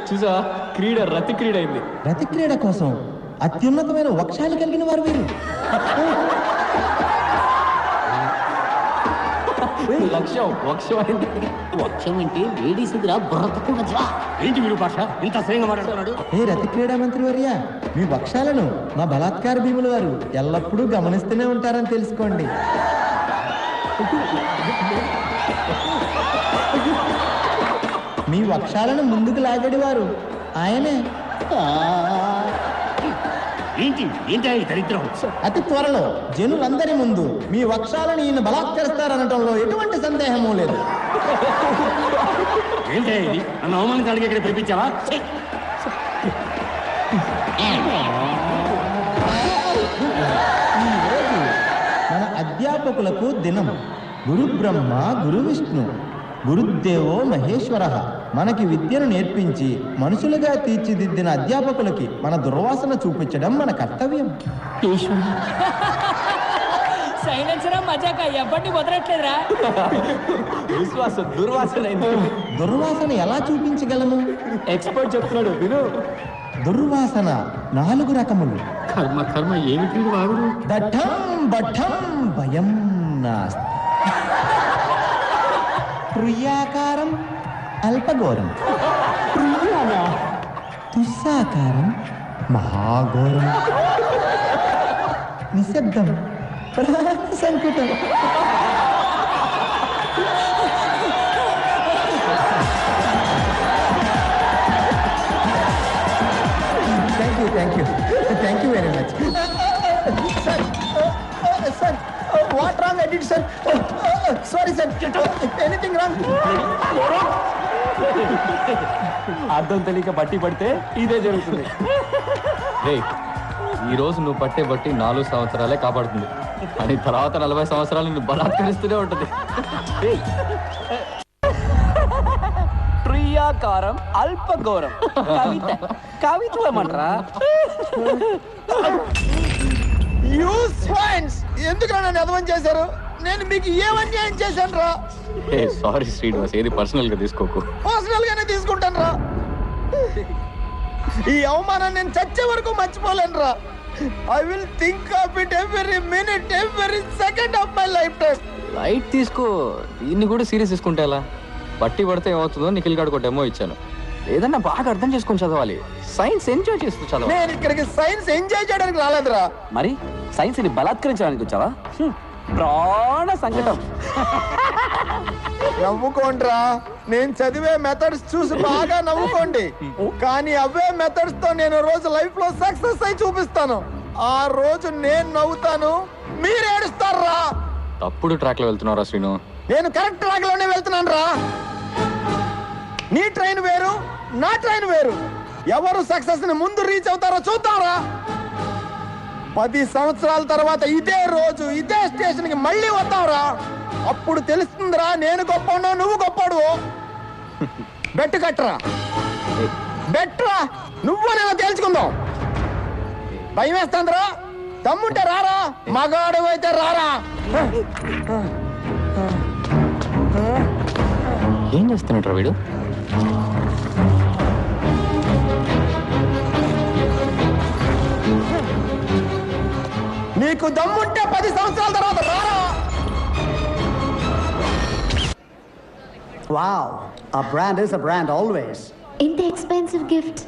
చూసా, క్రీడ రతి క్రీడ అయింది. రతి క్రీడ కోసం అత్యున్నతమైన వక్షాలు కలిగిన వారు వీరు. వక్షం అంటే లేడీస్ బుర్రతకుండా ఏంటి విరూపాక్ష ఇంత శ్రేయంగా మాట్లాడుతున్నాడు? ఏ రతి క్రీడా మంత్రి వర్య, మీ వక్షాలను మా బలాత్కార భీముల వారు ఎల్లప్పుడూ గమనిస్తూనే ఉంటారని తెలుసుకోండి. మీ వక్షాలను ముందుకు లాగడి వారు ఆయనే. దరిద్రం. అతి త్వరలో జనులందరి ముందు మీ వక్షాలను ఈయన బలాత్కరిస్తారనటంలో ఎటువంటి సందేహమూ లేదు. ఏంటి ఇది? నన్ను అవమానించడానికి ఇక్కడ పిలిపించావా? ఈరోజు మన అధ్యాపకులకు దినం. గురు బ్రహ్మ గురు విష్ణు గురుదేవో మహేశ్వర. మనకి విద్యను నేర్పించి మనుషులుగా తీర్చిదిద్దిన అధ్యాపకులకి మన దుర్వాసన చూపించడం మన కర్తవ్యం. సైలెన్సరా మజాక ఎవరిని వదలట్లేదురా. విశ్వాసం దుర్వాసన దుర్వాసన ఎలా చూపించగలము? ఎక్స్పర్ట్ చెప్తున్నాడు విను. దుర్వాసన 4 రకములు. కర్మ ఏమిటి వాడు? దఠం బఠం భయం నాస్తి. ప్రియాకారం అల్పఘోరం, తుస్సాకారం మహాఘోరం, నిశ్శబ్దం సంకుటం. Thank you very much sir. Sir, what wrong I did sir? Sorry sir, anything wrong? అర్థం తెలియక బట్టి పడితే ఇదే జరుగుతుంది. ఈ రోజు నువ్వు పట్టే బట్టి 4 సంవత్సరాలే కాపాడుతుంది, అని తర్వాత 40 సంవత్సరాలు నువ్వు బలాత్కరిస్తూనే ఉంటుంది. ప్రియాకారం అల్పఘోరం కవిత్వం అంటారా? ఎందుకు నన్ను అధవం చేశారు? నేను మీకు ఏమన్యాయం చేశాను రా? సారీ శ్రీనివాస్, ఏది పర్సనల్ గా తీసుకోకు. పర్సనల్ గానే తీసుకుంటాను రా. ఈ అవమానం నేను చచ్చే వరకు మర్చిపోలేను రా. I will think of it every minute, every second of my life time. Light తీసుకో, దీన్ని కూడా సీరియస్ తీసుకుంటే ఎలా? బట్టి పడితే ఏమవుతుందో నిఖిల్ గారికి ఒక డెమో ఇచ్చాను. ఏదన్నా బాగా అర్థం చేసుకొని చదవాలి. సైన్స్ ఎంజాయ్ చేస్తూ చదవాలి. నేను ఇక్కడికి సైన్స్ ఎంజాయ్ చేయడానికి రాలేదురా. మరి సైన్స్ ని బలాత్కరించడానికి వచ్చావా? ప్రాణ సంకటం. నవ్వుకోండిరా. నేను చదివే మెథడ్స్ చూసి బాగా నవ్వుకోండి. కానీ అవే మెథడ్స్ తో నేను రోజు లైఫ్ లో సక్సెస్ అయి చూపిస్తాను. ఆ రోజు నేను నవ్వుతాను, మీరు ఏడుస్తారా? తప్పుడు ట్రాక్ లో వెళ్తున్నారా శ్రీను? నేను కరెక్ట్ ట్రాక్ లోనే వెళ్తున్నాను రా. నీ ట్రైన్ వేరు, నా ట్రైన్ వేరు. ఎవరు సక్సెస్ ని ముందు రీచ్ అవుతారో చూద్దాంరా. 10 సంవత్సరాల తర్వాత ఇదే రోజు ఇదే స్టేషన్ కి మళ్ళీ వద్దాంరా. అప్పుడు తెలుస్తుందిరా నేను గొప్ప నువ్వు గొప్పడు. బెట్టు కట్టరా, బెట్రా, నువ్వు నేను తేల్చుకుందాం. భయం వేస్తుందిరా, తమ్ముంటే రారా, మగాడు అయితే రారా. ఏం చేస్తున్నట్రా వీడు? నీకు దమ్ముంటే 10 సంవత్సరాల తర్వాత రారా. Wow, a brand is a brand always. ఇంత ఎక్స్పెన్సివ్ గిఫ్ట్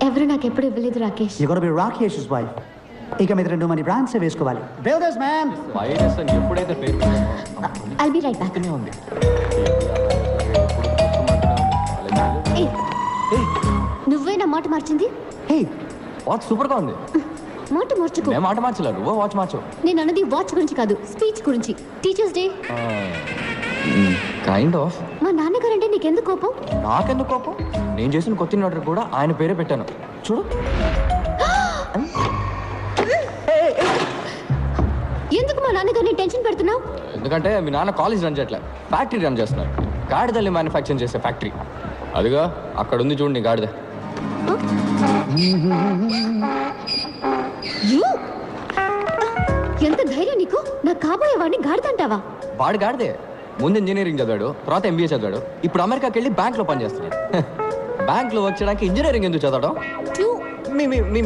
ఎవరు నాకు ఎప్పుడు ఇవ్వలేదు Rakesh. You gotta be Rakesh's wife. ఇక మీద 2 మంది బ్రాండ్స్ వేసుకోవాలి. Builders man. వైరస్ అని ఎప్పుడైతే పేరు I'll be right back. ఉంది. నువ్వే నా మాట మార్చింది. హే, వాచ్ సూపర్ గా ఉంది. మాట మార్చుకో. నేను మాట మార్చలేదు, నువ్వు వాచ్ మార్చు. నేను అన్నది వాచ్ గురించి కాదు, స్పీచ్ గురించి. Teachers day. Kind of. మా నాన్నగారంటే నీకెందుకు కోపం? నాకెందుకు కోపం? నేను చేసిన కొత్త ఆర్డర్ కూడా ఆయన పేరే పెట్టాను. చూడు. ఎందుకు మా నాన్నగారిని టెన్షన్ పెడుతున్నావు? ఎందుకంటే మీ నాన్న కాలేజ్ రన్ చేయట్లే, ఫ్యాక్టరీ రన్ చేస్తున్నారు. గాడిదల్ని మ్యానుఫ్యాక్చరింగ్ చేసే ఫ్యాక్టరీ. అదిగా అక్కడ ఉంది చూడండి గాడిద. ఎంత ధైర్యం నీకు? నా కాబోయే వాడిని గాడిదంటావా? వాడు గాడిదే. ముందు ఇంజనీరింగ్ చదివాడు, తర్వాత ఎంబీఏ చదివాడు, ఇప్పుడు అమెరికాకి వెళ్ళి బ్యాంక్లో పనిచేస్తున్నాడు. బ్యాంక్లో వర్క్ చేయడానికి ఇంజనీరింగ్ ఎందుకు చదవడం?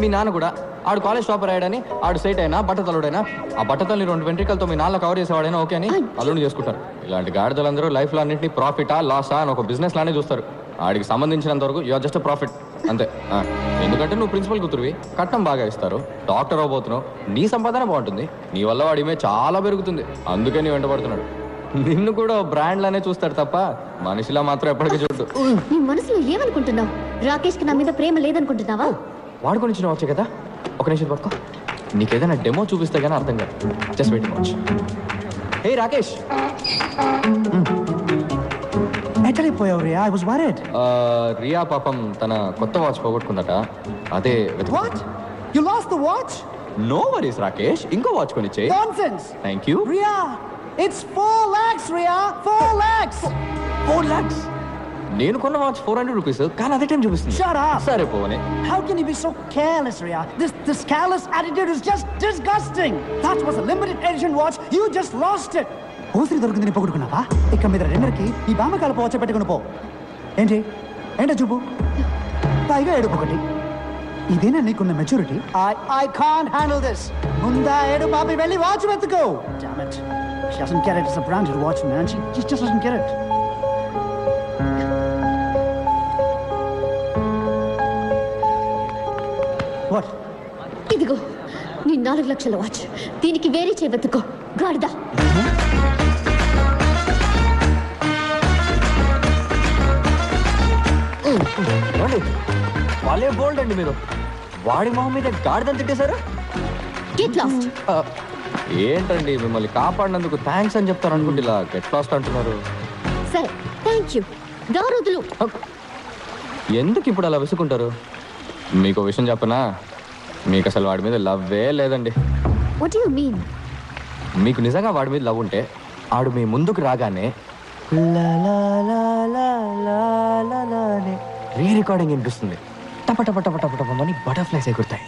మీ నాన్న కూడా ఆడు కాలేజ్ టాపర్ అయ్యాడని ఆడు సైట్ అయినా బట్టతలుడైనా ఆ బట్టతల్ని 2 వెంట్రికలతో మీ నాన్న కవర్ చేసేవాడైనా ఓకే అని అల్లుని చేసుకుంటారు. ఇలాంటి గాడిదలందరూ లైఫ్లో అన్నింటినీ ప్రాఫిటా లాసా అని ఒక బిజినెస్ లానే చూస్తారు. ఆడికి సంబంధించినంత వరకు యూఆర్ జస్ట్ ప్రాఫిట్ అంతే. ఎందుకంటే నువ్వు ప్రిన్సిపల్ కూతురువి, కట్నం బాగా ఇస్తారు, డాక్టర్ అవబోతున్నావు, నీ సంపాదన బాగుంటుంది, నీ వల్ల వాడి ఇమేజ్ చాలా పెరుగుతుంది. అందుకే నీ వెంటబడుతున్నాడు. నిన్ను కూడా బ్రాండ్ లానే చూస్తాడు తప్ప మనిషిలా మాత్రం ఎప్పటికీ చూడు. నీ మనసులో ఏమనుకుంటున్నావు? రాకేష్ కి నా మీద ప్రేమ లేదనుకుంటున్నావా? వాడుకొని ఇచ్చిన వచ్చే కదా. ఒక నిమిషం పట్టుకో, నీకేదైనా డెమో చూపిస్తే కానీ అర్థం కాదు. Just wait watch. Hey Rakesh, ఎక్కడిపోయావు Riya? I was worried. Riya పాపం తన కొత్త వాచ్ పోగొట్టుకుందట. అదే what? You lost the watch? No worries Rakesh, ఇంకో వాచ్ కొనిచ్చే. Nonsense. Thank you. Riya, it's 4 lakhs Riya, 4 lakhs. 4 lakhs? నేను కొన్న వాచ్ 400 రూపీస్, కానీ అదే టైం చూపిస్తుంది. Shut up. సరే పోనీ. How can you be so careless, Ria? This careless attitude is just disgusting. That was a limited edition watch. You just lost it. ఓసిరి దొరికిందని పొగుడుకున్నావా? ఇక మీద డిన్నర్కి ఈ బామకాలపు వచ్చి పెట్టుకుని పో. ఏంటి ఏంటో చూపు, పైగా ఏడుపు ఒకటి. ఇదేనా నీకున్న maturity? I can't handle this. ముందా ఏడు పాపి వెళ్ళి watch వెతుకో. Damn it. She doesn't get it. It's a branded watch, man. She just doesn't get it. What? ఇదిగో నీ 4 లక్షల వాచ్. దీనికి వేరే చేయబెత్తుకో గాడిదా. వాళ్ళే బోల్డ్ అండి మీరు. వాడి మొహం మీద గాడిదని తిట్టేశారు. Get lost. ఏంటండి మిమ్మల్ని కాపాడినందుకు థ్యాంక్స్ అని చెప్తారు అనుకుంటే ఇలా గెట్ లాస్ట్ అంటున్నారు. సరే థ్యాంక్ యూ. దారుదులు. ఎందుకు ఇప్పుడు అలా విసుకుంటారు? మీకు విషయం చెప్పనా, మీకు అసలు వాడి మీద లవ్వే లేదండి. What do you mean? మీకు నిజంగా వాడి మీద లవ్ ఉంటే ఆడు మీ ముందుకు రాగానే రీ రికార్డింగ్ వినిపిస్తుంది. టప టప టప టప టప అని బటర్ఫ్లైస్ ఎగురుతాయి.